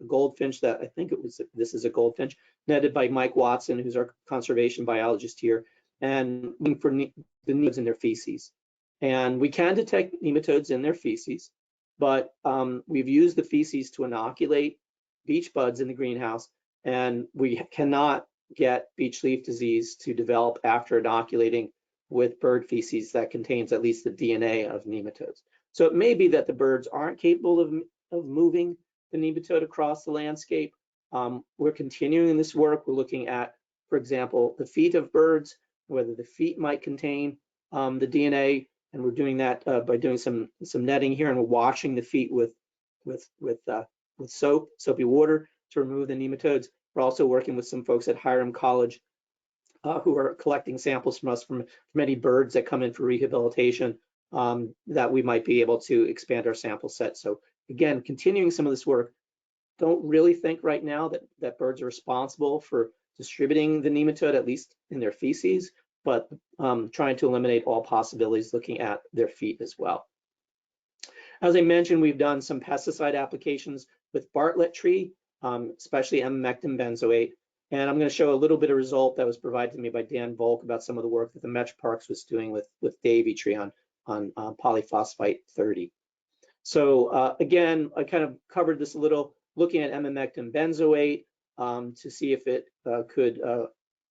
goldfinch that I think this is a goldfinch netted by Mike Watson, who's our conservation biologist here, and looking for the nematodes in their feces. And we can detect nematodes in their feces, but we've used the feces to inoculate beech buds in the greenhouse, and we cannot get beech leaf disease to develop after inoculating with bird feces that contains at least the DNA of nematodes. So it may be that the birds aren't capable of moving the nematode across the landscape. We're continuing this work. We're looking at, for example, the feet of birds, whether the feet might contain the DNA, and we're doing that by doing some netting here, and we're washing the feet with soapy water to remove the nematodes. We're also working with some folks at Hiram College who are collecting samples from us from many birds that come in for rehabilitation, that we might be able to expand our sample set. So again, continuing some of this work. Don't really think right now that birds are responsible for distributing the nematode, at least in their feces, but trying to eliminate all possibilities looking at their feet as well. As I mentioned, we've done some pesticide applications with Bartlett tree, especially emamectin benzoate. And I'm going to show a little bit of result that was provided to me by Dan Volk about some of the work that the Metro Parks was doing with Davy tree on polyphosphite 30. So again, I kind of covered this a little, looking at emamectin benzoate to see if it could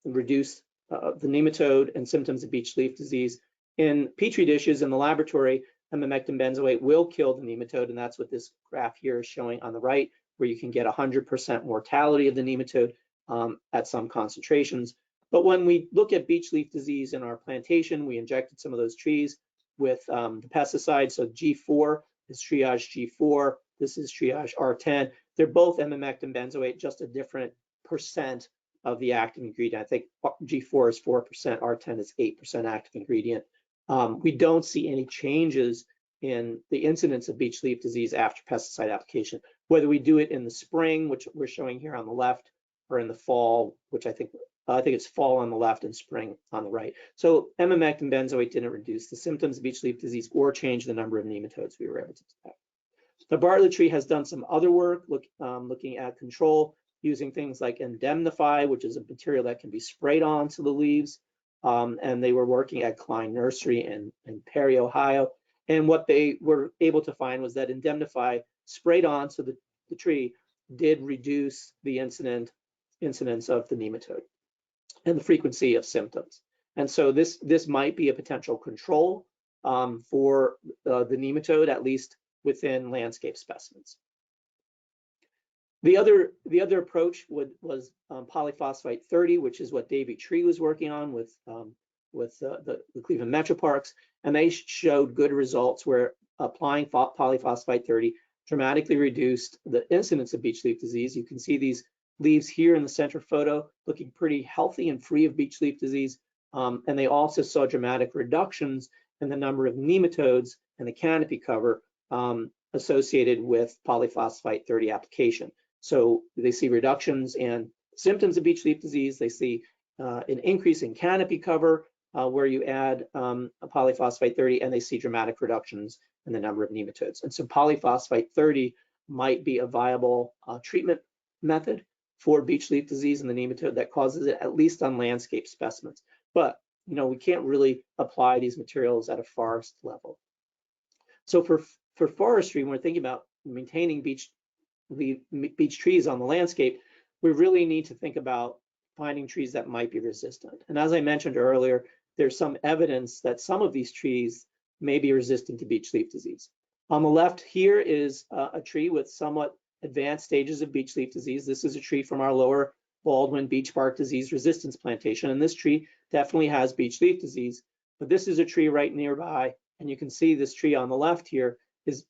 reduce the nematode and symptoms of beech leaf disease. In Petri dishes in the laboratory, emamectin benzoate will kill the nematode, and that's what this graph here is showing on the right, where you can get 100% mortality of the nematode at some concentrations. But when we look at beech leaf disease in our plantation, we injected some of those trees with the pesticide. So G4 is triage G4. This is triage R10. They're both emamectin benzoate, just a different percent of the active ingredient. I think G4 is 4%, R10 is 8% active ingredient. We don't see any changes in the incidence of beech leaf disease after pesticide application, whether we do it in the spring, which we're showing here on the left, or in the fall, which I think it's fall on the left and spring on the right. So emamectin benzoate didn't reduce the symptoms of beech leaf disease or change the number of nematodes we were able to detect. The Bartlett tree has done some other work looking at control using things like Indemnify, which is a material that can be sprayed onto the leaves. And they were working at Klein Nursery in Perry, Ohio. And what they were able to find was that Indemnify sprayed onto the tree did reduce the incidence of the nematode and the frequency of symptoms. And so this might be a potential control for the nematode, at least within landscape specimens. The other approach was polyphosphite 30, which is what Davey Tree was working on with the Cleveland Metro Parks, and they showed good results where applying polyphosphite 30 dramatically reduced the incidence of beech leaf disease. You can see these leaves here in the center photo looking pretty healthy and free of beech leaf disease, and they also saw dramatic reductions in the number of nematodes and the canopy cover associated with polyphosphite 30 application. So they see reductions in symptoms of beech leaf disease. They see an increase in canopy cover where you add a polyphosphite 30, and they see dramatic reductions in the number of nematodes. And so polyphosphite 30 might be a viable treatment method for beech leaf disease and the nematode that causes it, at least on landscape specimens. But we can't really apply these materials at a forest level. So for forestry, when we're thinking about maintaining beech trees on the landscape, we really need to think about finding trees that might be resistant. And as I mentioned earlier, there's some evidence that some of these trees may be resistant to beech leaf disease. On the left here is a tree with somewhat advanced stages of beech leaf disease. This is a tree from our lower Baldwin beech bark disease resistance plantation, and this tree definitely has beech leaf disease. But this is a tree right nearby, and you can see this tree on the left here is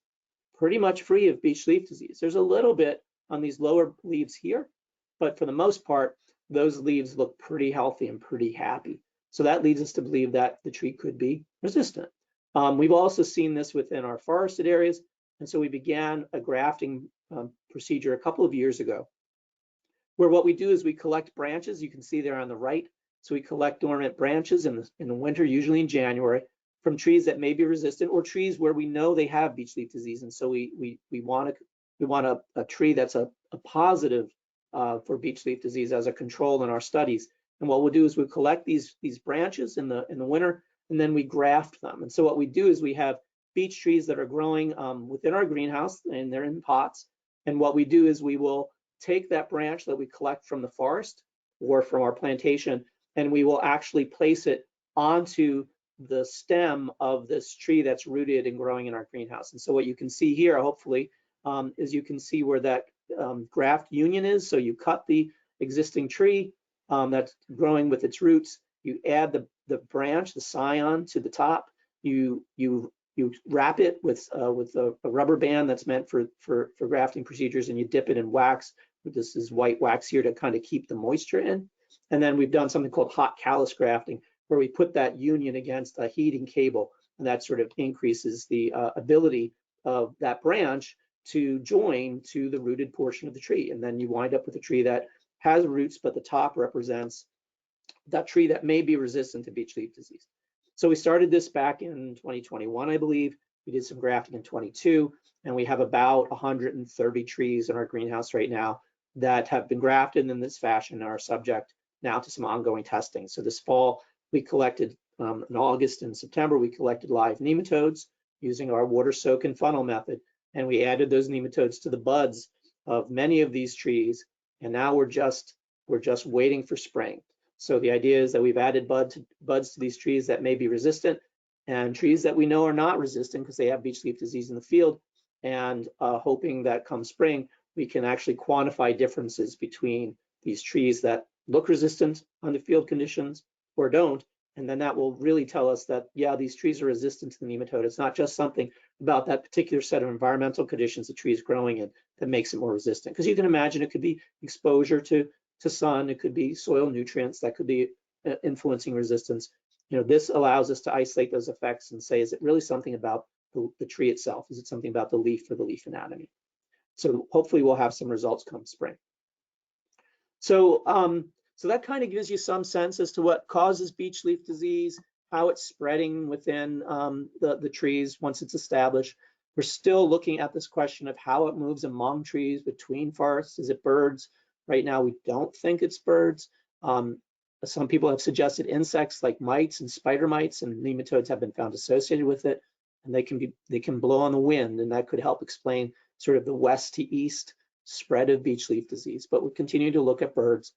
pretty much free of beech leaf disease. There's a little bit on these lower leaves here, but for the most part, those leaves look pretty healthy and pretty happy. So that leads us to believe that the tree could be resistant. We've also seen this within our forested areas, and so we began a grafting procedure a couple of years ago, where what we do is we collect branches. You can see there on the right. So we collect dormant branches in the winter, usually in January, from trees that may be resistant or trees where we know they have beech leaf disease. And so we want a tree that's a positive for beech leaf disease as a control in our studies. And what we'll do is we'll collect these branches in the winter, and then we graft them. And so what we do is we have beech trees that are growing within our greenhouse, and they're in pots. And what we do is we will take that branch that we collect from the forest or from our plantation, and we will actually place it onto the stem of this tree that's rooted and growing in our greenhouse. And so what you can see here, hopefully, is you can see where that graft union is. So you cut the existing tree that's growing with its roots, you add the branch, the scion, to the top, you wrap it with a rubber band that's meant for grafting procedures, and you dip it in wax. This is white wax here to kind of keep the moisture in. And then we've done something called hot callus grafting, where we put that union against a heating cable, and that sort of increases the ability of that branch to join to the rooted portion of the tree. And then you wind up with a tree that has roots, but the top represents that tree that may be resistant to beech leaf disease. So we started this back in 2021, I believe. We did some grafting in 22, and we have about 130 trees in our greenhouse right now that have been grafted in this fashion and are subject now to some ongoing testing. So this fall, we collected, in August and September, we collected live nematodes using our water soak and funnel method, and we added those nematodes to the buds of many of these trees, and now we're just waiting for spring. So the idea is that we've added buds to these trees that may be resistant, and trees that we know are not resistant because they have beech leaf disease in the field, and hoping that come spring, we can actually quantify differences between these trees that look resistant under field conditions or don't, and then that will really tell us that, yeah, these trees are resistant to the nematode. It's not just something about that particular set of environmental conditions the tree is growing in that makes it more resistant. Because you can imagine it could be exposure to sun, it could be soil nutrients that could be influencing resistance. This allows us to isolate those effects and say, is it really something about the tree itself? Is it something about the leaf or the leaf anatomy? So hopefully we'll have some results come spring. So that kind of gives you some sense as to what causes beech leaf disease, how it's spreading within the trees once it's established. We're still looking at this question of how it moves among trees, between forests. Is it birds? Right now, we don't think it's birds. Some people have suggested insects like mites and spider mites, and nematodes have been found associated with it, and they can blow on the wind, and that could help explain sort of the west to east spread of beech leaf disease. But we continue to look at birds.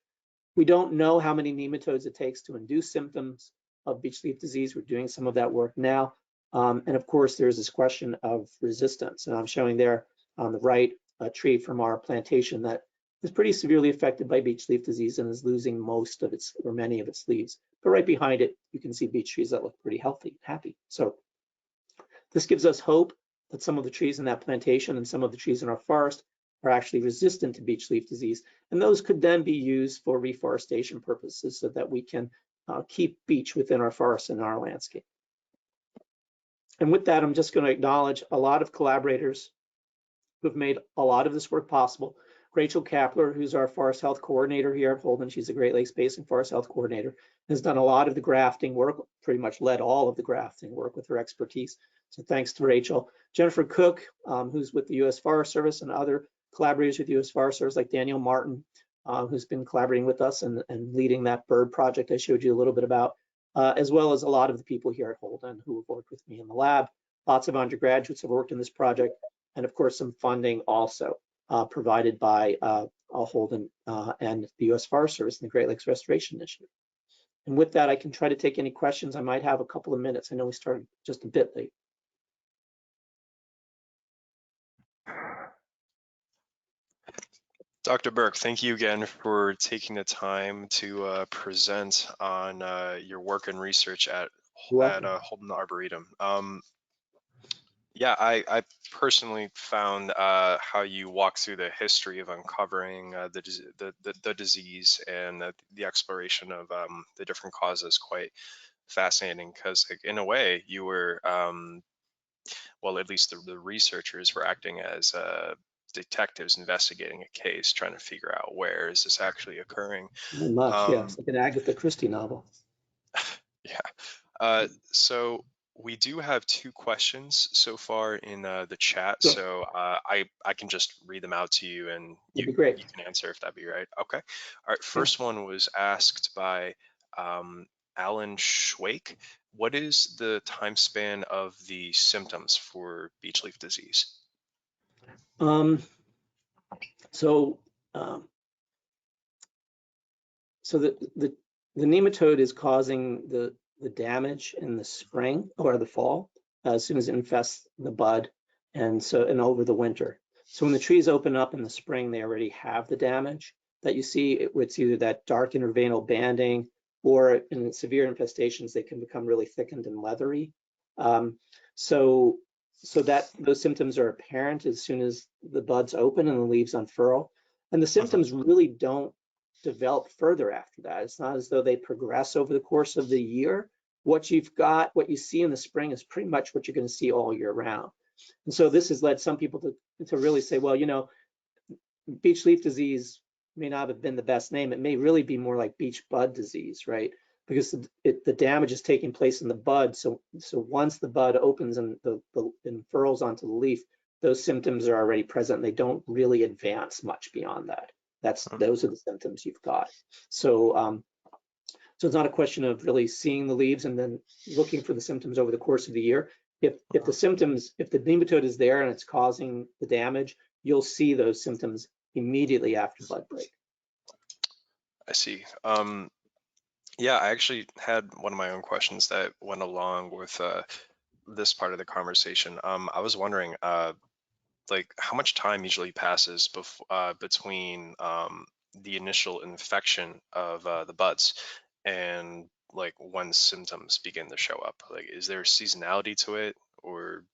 We don't know how many nematodes it takes to induce symptoms of beech leaf disease. We're doing some of that work now. And of course, there's this question of resistance. And I'm showing there on the right tree from our plantation that is pretty severely affected by beech leaf disease and is losing most of its or many of its leaves. But right behind it, you can see beech trees that look pretty healthy and happy. So this gives us hope that some of the trees in that plantation and some of the trees in our forest are actually resistant to beech leaf disease. And those could then be used for reforestation purposes so that we can keep beech within our forests and our landscape. And with that, I'm just going to acknowledge a lot of collaborators who've made a lot of this work possible. Rachel Kapler, who's our forest health coordinator here at Holden, she's a Great Lakes Basin forest health coordinator, has done a lot of the grafting work, pretty much led all of the grafting work with her expertise. So thanks to Rachel. Jennifer Cook, who's with the U.S. Forest Service, and other collaborators with the U.S. Forest Service like Daniel Martin, who's been collaborating with us and leading that bird project I showed you a little bit about, as well as a lot of the people here at Holden who have worked with me in the lab. Lots of undergraduates have worked in this project, and of course some funding also provided by Holden and the U.S. Forest Service and the Great Lakes Restoration Initiative. And with that, I can try to take any questions. I might have a couple of minutes. I know we started just a bit late. Dr. Burke, thank you again for taking the time to present on your work and research at Holden Arboretum. Yeah, I personally found how you walk through the history of uncovering the disease and the exploration of the different causes quite fascinating, because in a way you were, well, at least the researchers were acting as detectives investigating a case, trying to figure out where is this actually occurring. Very much, yes, like an Agatha Christie novel. Yeah. So we do have two questions so far in the chat. Sure. So I can just read them out to you, and That'd be great. you can answer if that'd be right. Okay. All right. First one was asked by Alan Schwake. What is the time span of the symptoms for beech leaf disease? So the nematode is causing the damage in the spring or the fall as soon as it infests the bud, and over the winter. So when the trees open up in the spring, they already have the damage that you see. It's either that dark interveinal banding, or in severe infestations, they can become really thickened and leathery. So that those symptoms are apparent as soon as the buds open and the leaves unfurl. And the symptoms really don't develop further after that. It's not as though they progress over the course of the year. What you see in the spring is pretty much what you're going to see all year round. And so this has led some people to really say, well, you know, beech leaf disease may not have been the best name. It may really be more like beech bud disease, right? Because the damage is taking place in the bud. So once the bud opens and and furls onto the leaf, those symptoms are already present. And they don't really advance much beyond that. Those are the symptoms you've got. So so it's not a question of really seeing the leaves and then looking for the symptoms over the course of the year. If the nematode is there and it's causing the damage, you'll see those symptoms immediately after bud break. I see. Yeah, I actually had one of my own questions that went along with this part of the conversation. I was wondering, like, how much time usually passes between the initial infection of the buds and like when symptoms begin to show up? Like, is there seasonality to it, or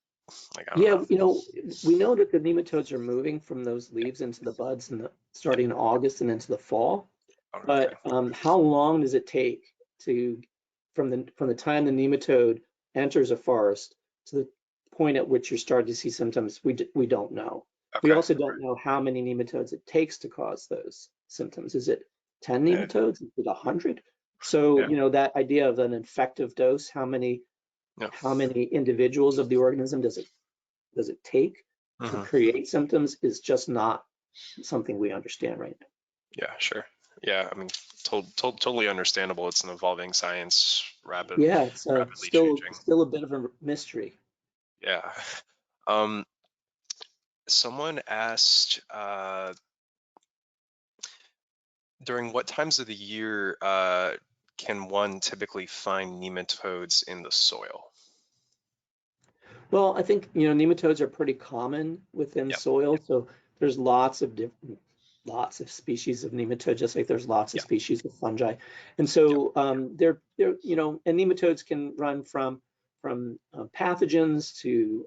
like, I don't know? You know, we know that the nematodes are moving from those leaves into the buds starting in August and into the fall. Okay. But how long does it take from the time the nematode enters a forest to the point at which you're starting to see symptoms? We don't know. We Okay. also don't know how many nematodes it takes to cause those symptoms. Is it 10 nematodes? Is it 100? So, you know, that idea of an infective dose, how many individuals of the organism does it take to create symptoms, is just not something we understand right now. Yeah, sure. Yeah, I mean, totally understandable. It's an evolving science, Yeah, it's rapidly changing. still a bit of a mystery. Yeah. Someone asked, during what times of the year can one typically find nematodes in the soil? Well, I think, you know, nematodes are pretty common within soil. So there's lots of species of nematode, just like there's lots of Yeah. species of fungi. And Yep. so they're and nematodes can run from pathogens to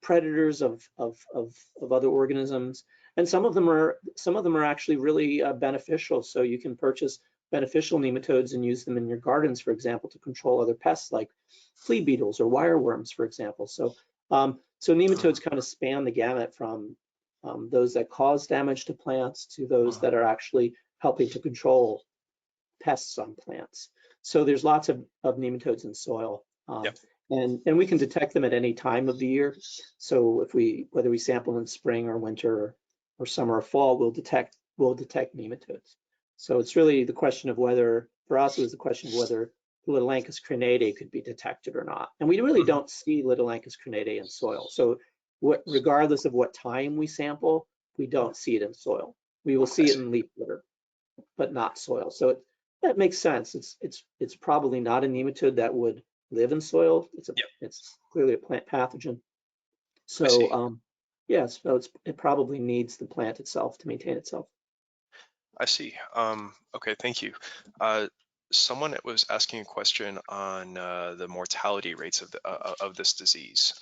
predators of other organisms, and some of them are actually really beneficial. So you can purchase beneficial nematodes and use them in your gardens, for example, to control other pests like flea beetles or wireworms, for example. So nematodes kind of span the gamut from those that cause damage to plants to those that are actually helping to control pests on plants. So there's lots of nematodes in soil. Yep. And we can detect them at any time of the year. So whether we sample in spring or winter or summer or fall, we'll detect nematodes. So it's really the question of whether, for us, it was the question of whether Littleanchus crenatae could be detected or not. And we really don't see Littleanchus crenatae in soil. So regardless of what time we sample, we don't see it in soil. We will see it in leaf litter, but not soil. So that makes sense. It's probably not a nematode that would live in soil. It's clearly a plant pathogen. So yes, so it probably needs the plant itself to maintain itself. I see. Okay, thank you. Someone was asking a question on the mortality rates of this disease.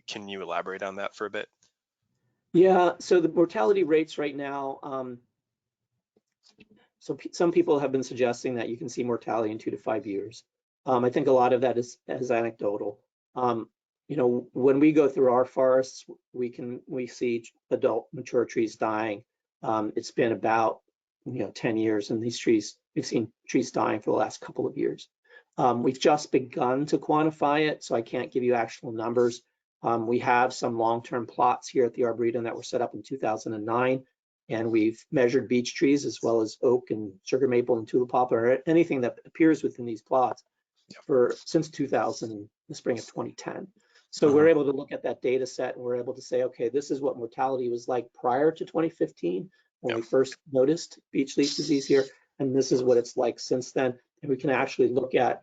Can you elaborate on that for a bit? Yeah, so the mortality rates right now, so some people have been suggesting that you can see mortality in 2 to 5 years. I think a lot of that is anecdotal. When we go through our forests, we see adult mature trees dying. It's been about 10 years, and we've seen trees dying for the last couple of years. We've just begun to quantify it, so I can't give you actual numbers. We have some long-term plots here at the Arboretum that were set up in 2009, and we've measured beech trees as well as oak and sugar maple and tulip poplar, anything that appears within these plots since 2000, the spring of 2010. So we're able to look at that data set, and we're able to say, okay, this is what mortality was like prior to 2015 when we first noticed beech leaf disease here, and this is what it's like since then. And we can actually look at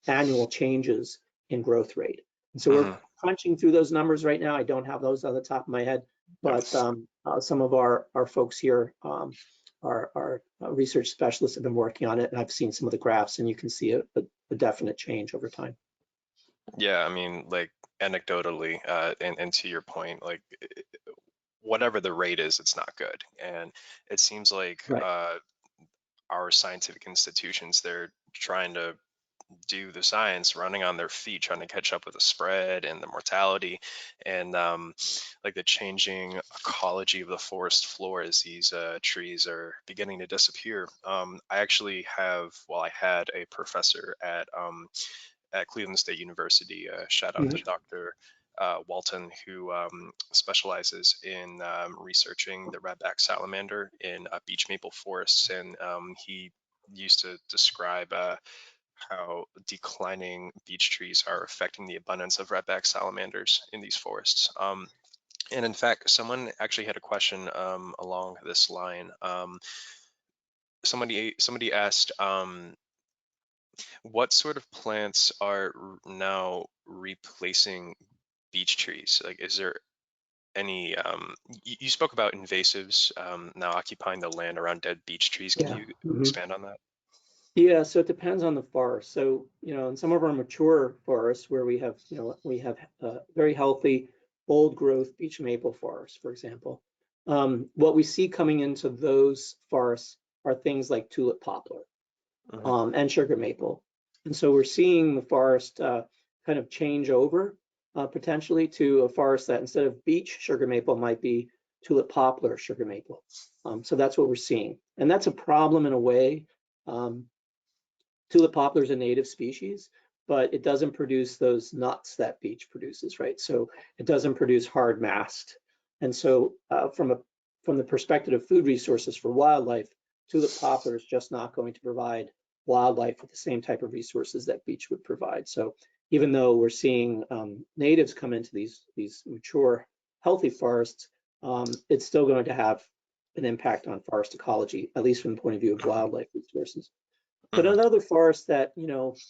annual changes in growth rate. And so we're crunching through those numbers right now. I don't have those on the top of my head, but some of our folks here, our research specialists have been working on it, and I've seen some of the graphs, and you can see a definite change over time. Yeah, I mean, like anecdotally, and to your point, like whatever the rate is, it's not good. And it seems like our scientific institutions, they're trying to do the science running on their feet, trying to catch up with the spread and the mortality and like the changing ecology of the forest floor as these trees are beginning to disappear. I actually I had a professor at Cleveland State University, shout out to Dr. Walton, who specializes in researching the redback salamander in beech maple forests, and he used to describe how declining beech trees are affecting the abundance of redback salamanders in these forests. And in fact, someone actually had a question along this line. Somebody asked, what sort of plants are now replacing beech trees? Like, is there any? You spoke about invasives now occupying the land around dead beech trees. Can you expand on that? Yeah, so it depends on the forest. So, in some of our mature forests where we have very healthy old growth beech maple forests, for example, what we see coming into those forests are things like tulip poplar and sugar maple. And so we're seeing the forest kind of change over potentially to a forest that instead of beech sugar maple might be tulip poplar sugar maple. So that's what we're seeing. And that's a problem in a way. Tulip poplar is a native species, but it doesn't produce those nuts that beech produces, right? So it doesn't produce hard mast. And so from the perspective of food resources for wildlife, tulip poplar is just not going to provide wildlife with the same type of resources that beech would provide. So even though we're seeing natives come into these mature, healthy forests, it's still going to have an impact on forest ecology, at least from the point of view of wildlife resources. But in other forests that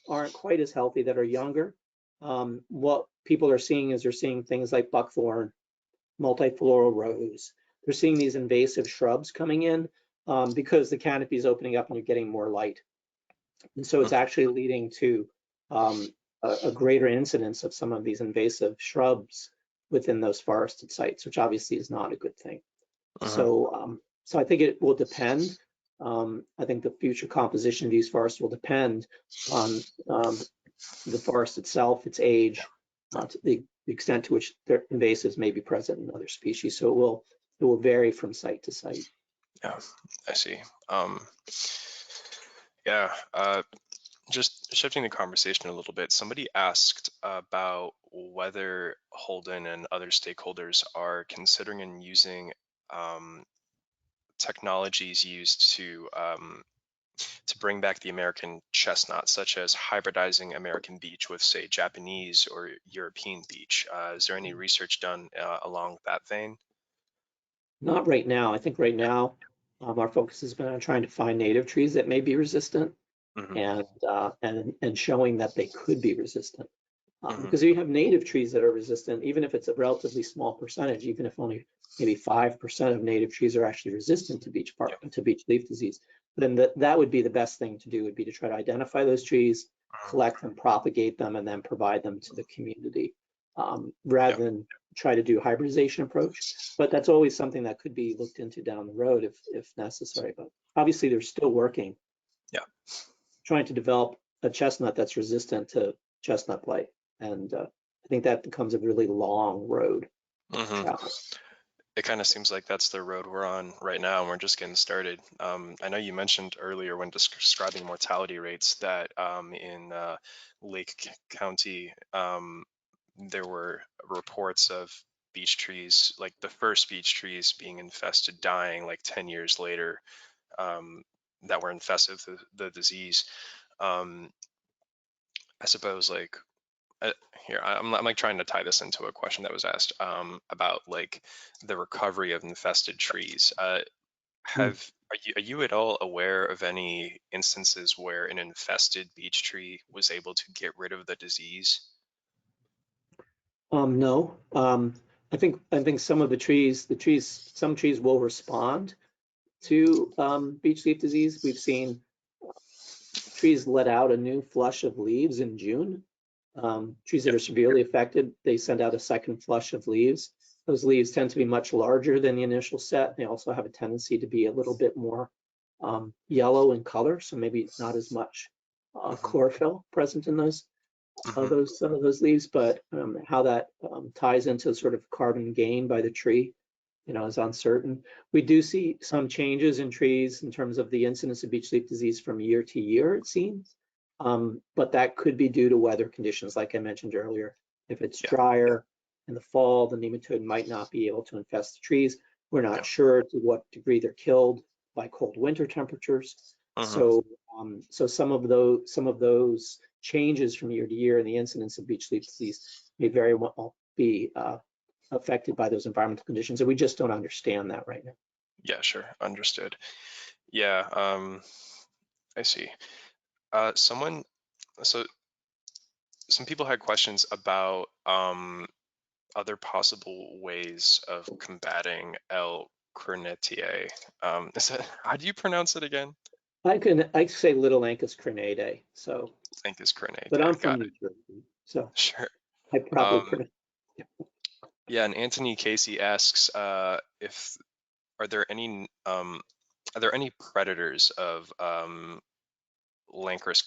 aren't quite as healthy, that are younger, what people are seeing is they're seeing things like buckthorn, multifloral rose. They're seeing these invasive shrubs coming in because the canopy is opening up and you're getting more light. And so it's actually leading to a greater incidence of some of these invasive shrubs within those forested sites, which obviously is not a good thing. So, so I think it will depend. I think the future composition of these forests will depend on the forest itself, its age, to the extent to which their invasives may be present in other species. So it will vary from site to site. Yeah, I see. Yeah, just shifting the conversation a little bit, somebody asked about whether Holden and other stakeholders are considering and using technologies used to bring back the American chestnut, such as hybridizing American beech with, say, Japanese or European beech. Is there any research done along that vein? Not right now. I think right now our focus has been on trying to find native trees that may be resistant Hmm. and showing that they could be resistant. Hmm. Because you have native trees that are resistant, even if it's a relatively small percentage, even if only maybe 5% of native trees are actually resistant to Yep. to beech leaf disease, then that would be the best thing to do, would be to try to identify those trees, collect them, propagate them, and then provide them to the community, rather Yep. than try to do hybridization approach. But that's always something that could be looked into down the road if necessary. But obviously they're still working, Yeah. trying to develop a chestnut that's resistant to chestnut blight. And I think that becomes a really long road to Hmm. travel. It kind of seems like that's the road we're on right now, and we're just getting started. I know you mentioned earlier when describing mortality rates that in Lake County, there were reports of beech trees, like the first beech trees being infested, dying like 10 years later, that were infested with the disease. Um, I suppose like here I'm like trying to tie this into a question that was asked about like the recovery of infested trees. Mm. Are you at all aware of any instances where an infested beech tree was able to get rid of the disease? No, I think some of some trees will respond to beech leaf disease. We've seen trees let out a new flush of leaves in June. Trees that Yep. are severely affected, they send out a second flush of leaves. Those leaves tend to be much larger than the initial set. They also have a tendency to be a little bit more yellow in color, so maybe not as much Hmm. chlorophyll present in Hmm. some of those leaves. But how that ties into sort of carbon gain by the tree, is uncertain. We do see some changes in trees in terms of the incidence of beech leaf disease from year to year, it seems. But that could be due to weather conditions, like I mentioned earlier. If it's Yeah. drier in the fall, the nematode might not be able to infest the trees. We're not Yeah. sure to what degree they're killed by cold winter temperatures. Hmm. So, so some of those changes from year to year in the incidence of beech leaf disease may very well be affected by those environmental conditions, and we just don't understand that right now. Yeah, sure. Understood. Yeah. I see. Someone, so some people had questions about other possible ways of combating L. crenetiae. Is that, how do you pronounce it again? I say Little Ancus crinae, so, I think it's but I'm crenetiae. from Got New Jersey, so it. Sure. I probably Um, pronounce. yeah, and Anthony Casey asks if are there any predators of Lancris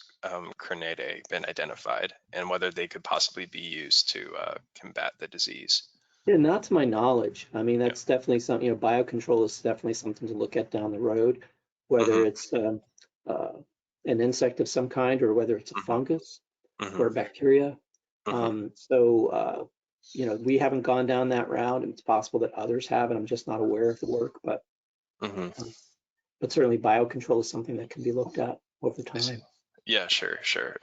crenetiae been identified, and whether they could possibly be used to combat the disease? Yeah, not to my knowledge. I mean, Yeah. that's definitely something, biocontrol is definitely something to look at down the road, whether Hmm. it's uh, an insect of some kind or whether it's a Hmm. fungus or Hmm. a bacteria. Hmm. We haven't gone down that route, and it's possible that others have, and I'm just not aware of the work, Hmm. um, but certainly biocontrol is something that can be looked at over I see. time. Yeah, sure, sure.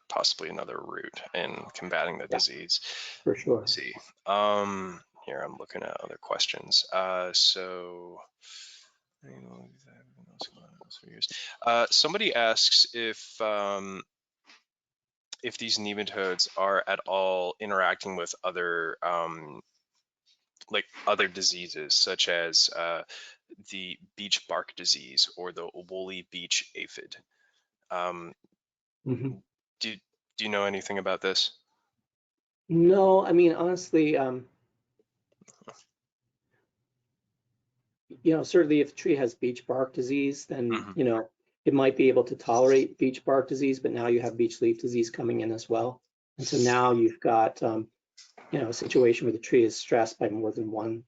Possibly another route in combating the Yeah, disease. for sure. Let's see. Here I'm looking at other questions. Somebody asks if these nematodes are at all interacting with other like other diseases such as the beech bark disease or the woolly beech aphid. Um, Mhm. do do you know anything about this? No, I mean, honestly, certainly if a tree has beech bark disease, then, Hmm. it might be able to tolerate beech bark disease, but now you have beech leaf disease coming in as well. And so now you've got, a situation where the tree is stressed by more than one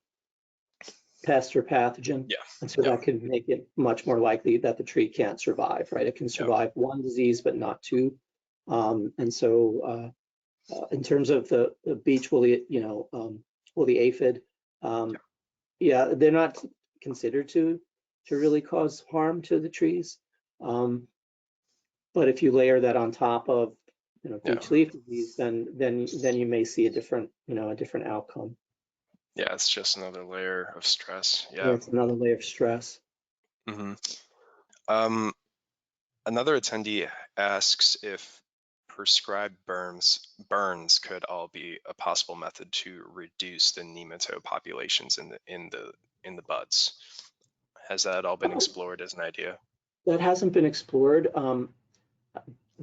pest or pathogen. Yeah. And so Yep. that can make it much more likely that the tree can't survive, right? It can Yep. survive one disease, but not two. And so in terms of the beech woolly, woolly aphid, um, Yep. yeah, they're not considered to really cause harm to the trees. Um, but if you layer that on top of, Yeah. beech leaf disease, then you may see a different outcome. Yeah. It's just another layer of stress. Yeah, Yeah. it's another layer of stress. Hmm. Um, Another attendee asks if prescribed burns could all be a possible method to reduce the nematode populations in the buds. Has that all been explored as an idea? That hasn't been explored.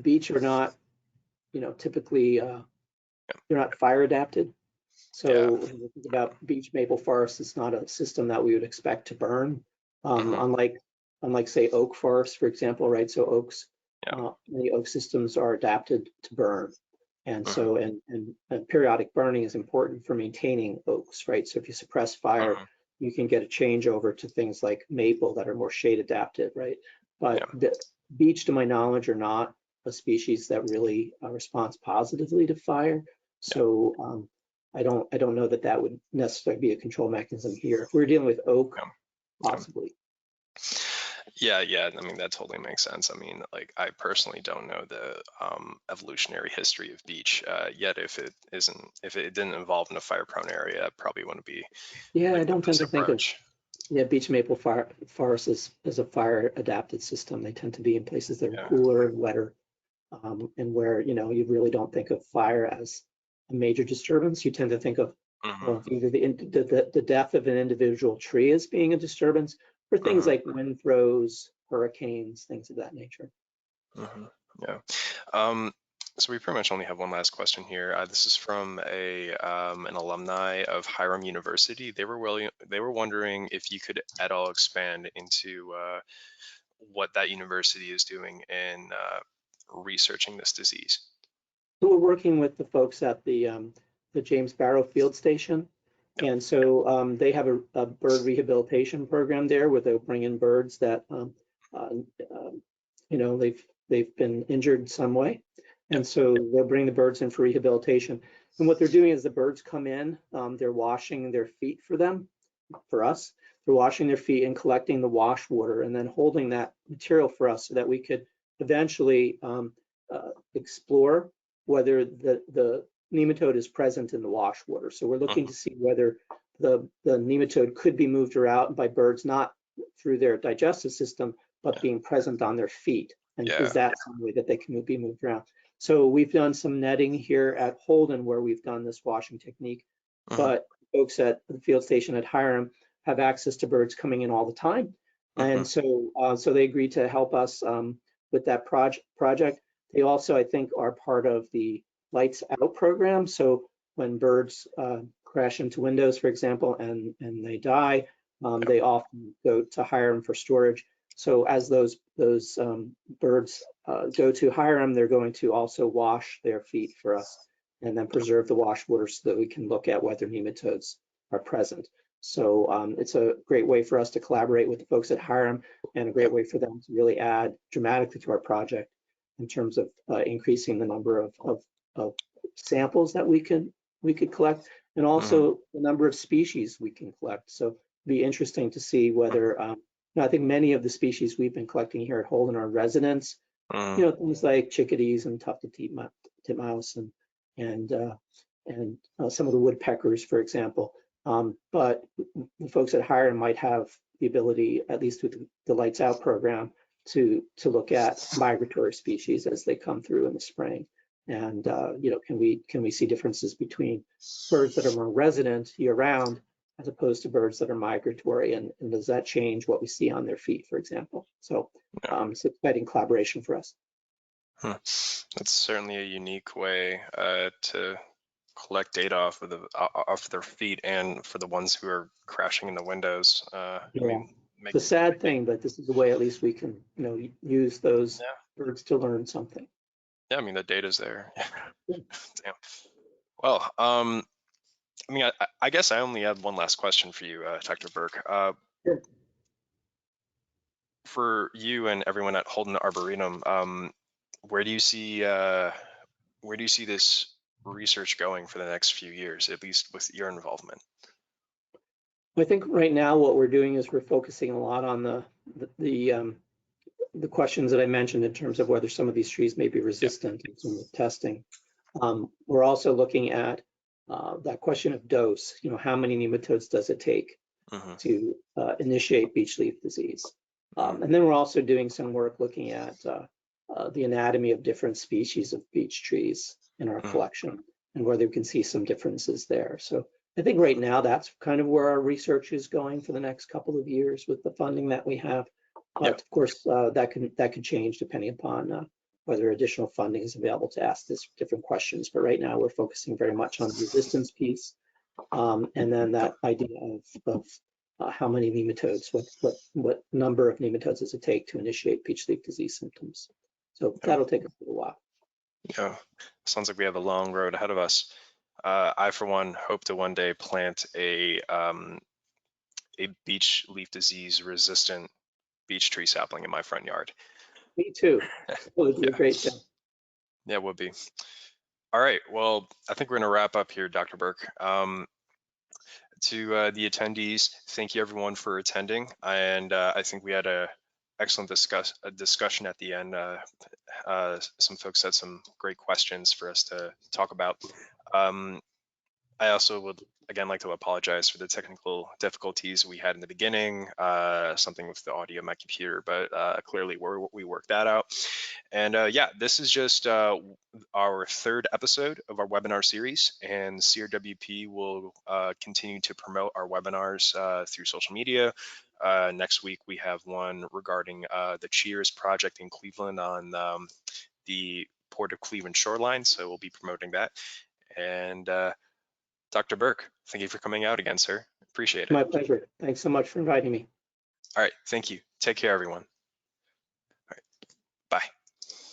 Beech are not, typically, they're not fire adapted. Yeah. So when you think about beech maple forest, it's not a system that we would expect to burn. Hmm. Unlike say oak forest, for example, right? So oaks, Yeah. many oak systems are adapted to burn. And Hmm. so, and periodic burning is important for maintaining oaks, right? So if you suppress fire, Hmm. you can get a changeover to things like maple that are more shade adapted, right? But Yeah. the beech, to my knowledge, are not a species that really responds positively to fire. Yeah. So I don't know that that would necessarily be a control mechanism here. If we're dealing with oak, Yeah. Yeah. possibly. Yeah, yeah. I mean, that totally makes sense. I mean, like, I personally don't know the evolutionary history of beech. Yet, if it didn't involve in a fire-prone area, it probably wouldn't be Yeah, like I the don't tend best to think of approach. beech maple forest as a fire adapted system. They tend to be in places that are Yeah. cooler and wetter, and where you really don't think of fire as a major disturbance. You tend to think Hmm. of either the death of an individual tree as being a disturbance, or things Hmm. like wind throws, hurricanes, things of that nature. Hmm. Yeah. Um, so we pretty much only have one last question here. This is from an alumni of Hiram University. They were wondering if you could at all expand into what that university is doing in researching this disease. So we're working with the folks at the James Barrow Field Station. Yep. And so they have a bird rehabilitation program there where they'll bring in birds that, uh, um, they've been injured in some way. Yep. And so they'll bring the birds in for rehabilitation. And what they're doing is the birds come in, they're washing their feet for us. They're washing their feet and collecting the wash water and then holding that material for us so that we could eventually explore whether the nematode is present in the wash water. So we're looking Hmm. to see whether the nematode could be moved around by birds, not through their digestive system, but Yeah. being present on their feet. And is Yeah. that some way that they can be moved around? So we've done some netting here at Holden where we've done this washing technique, Hmm. but folks at the field station at Hiram have access to birds coming in all the time. Hmm. And so they agreed to help us with that project. They also, I think, are part of the Lights Out program. So when birds crash into windows, for example, and they die, Yep. they often go to Hiram for storage. So as those birds go to Hiram, they're going to also wash their feet for us and then preserve the wash water so that we can look at whether nematodes are present. So it's a great way for us to collaborate with the folks at Hiram and a great Yep. way for them to really add dramatically to our project in terms of increasing the number of samples that we could collect and Hmm. also the number of species we can collect. So it'd be interesting to see whether, I think many of the species we've been collecting here at Holden are residents, Hmm. things like chickadees and tufted titmouse and some of the woodpeckers, for example. But the folks at Hiram might have the ability, at least with the Lights Out program, to look at migratory species as they come through in the spring. And can we see differences between birds that are more resident year round as opposed to birds that are migratory, and does that change what we see on their feet, for example? So Yeah. it's exciting collaboration for us. Hmm. That's certainly a unique way to collect data off their feet, and for the ones who are crashing in the windows. I Yeah, mean, it's a sad thing, but this is the way at least we can, use those yeah, birds to learn something. yeah. I mean, the data's there. Yeah. Damn. Well, I mean, I guess I only have one last question for you, Dr. Burke. Sure. For you and everyone at Holden Arboretum, where do you see this research going for the next few years, at least with your involvement? I think right now what we're doing is we're focusing a lot on the questions that I mentioned in terms of whether some of these trees may be Yeah. resistant and some of the testing. We're also looking at that question of dose. How many nematodes does it take Hmm. to initiate beech leaf disease? Hmm. And then we're also doing some work looking at the anatomy of different species of beech trees in our Hmm. collection and whether we can see some differences there. So I think right now that's kind of where our research is going for the next couple of years with the funding that we have. Yeah. But of course, that can change depending upon whether additional funding is available to ask this different questions. But right now we're focusing very much on the resistance piece, and then that idea of how many nematodes, what number of nematodes does it take to initiate beech leaf disease symptoms. So Yeah. that'll take us a little while. Yeah. Sounds like we have a long road ahead of us. I, for one, hope to one day plant a beech leaf disease resistant beech tree sapling in my front yard. Me too. It would be a Yeah. great thing. Yeah, it would be. All right. Well, I think we're going to wrap up here, Dr. Burke. To the attendees, thank you everyone for attending. And I think we had a excellent discussion at the end. Some folks had some great questions for us to talk about. I also would again like to apologize for the technical difficulties we had in the beginning, something with the audio of my computer, but clearly we worked that out. And yeah, this is just our third episode of our webinar series, and CRWP will continue to promote our webinars through social media. Next week, we have one regarding the Cheers project in Cleveland on the Port of Cleveland shoreline, so we'll be promoting that. And Dr. Burke, thank you for coming out again, sir. Appreciate it. My pleasure. Thanks so much for inviting me. All right, thank you. Take care, everyone.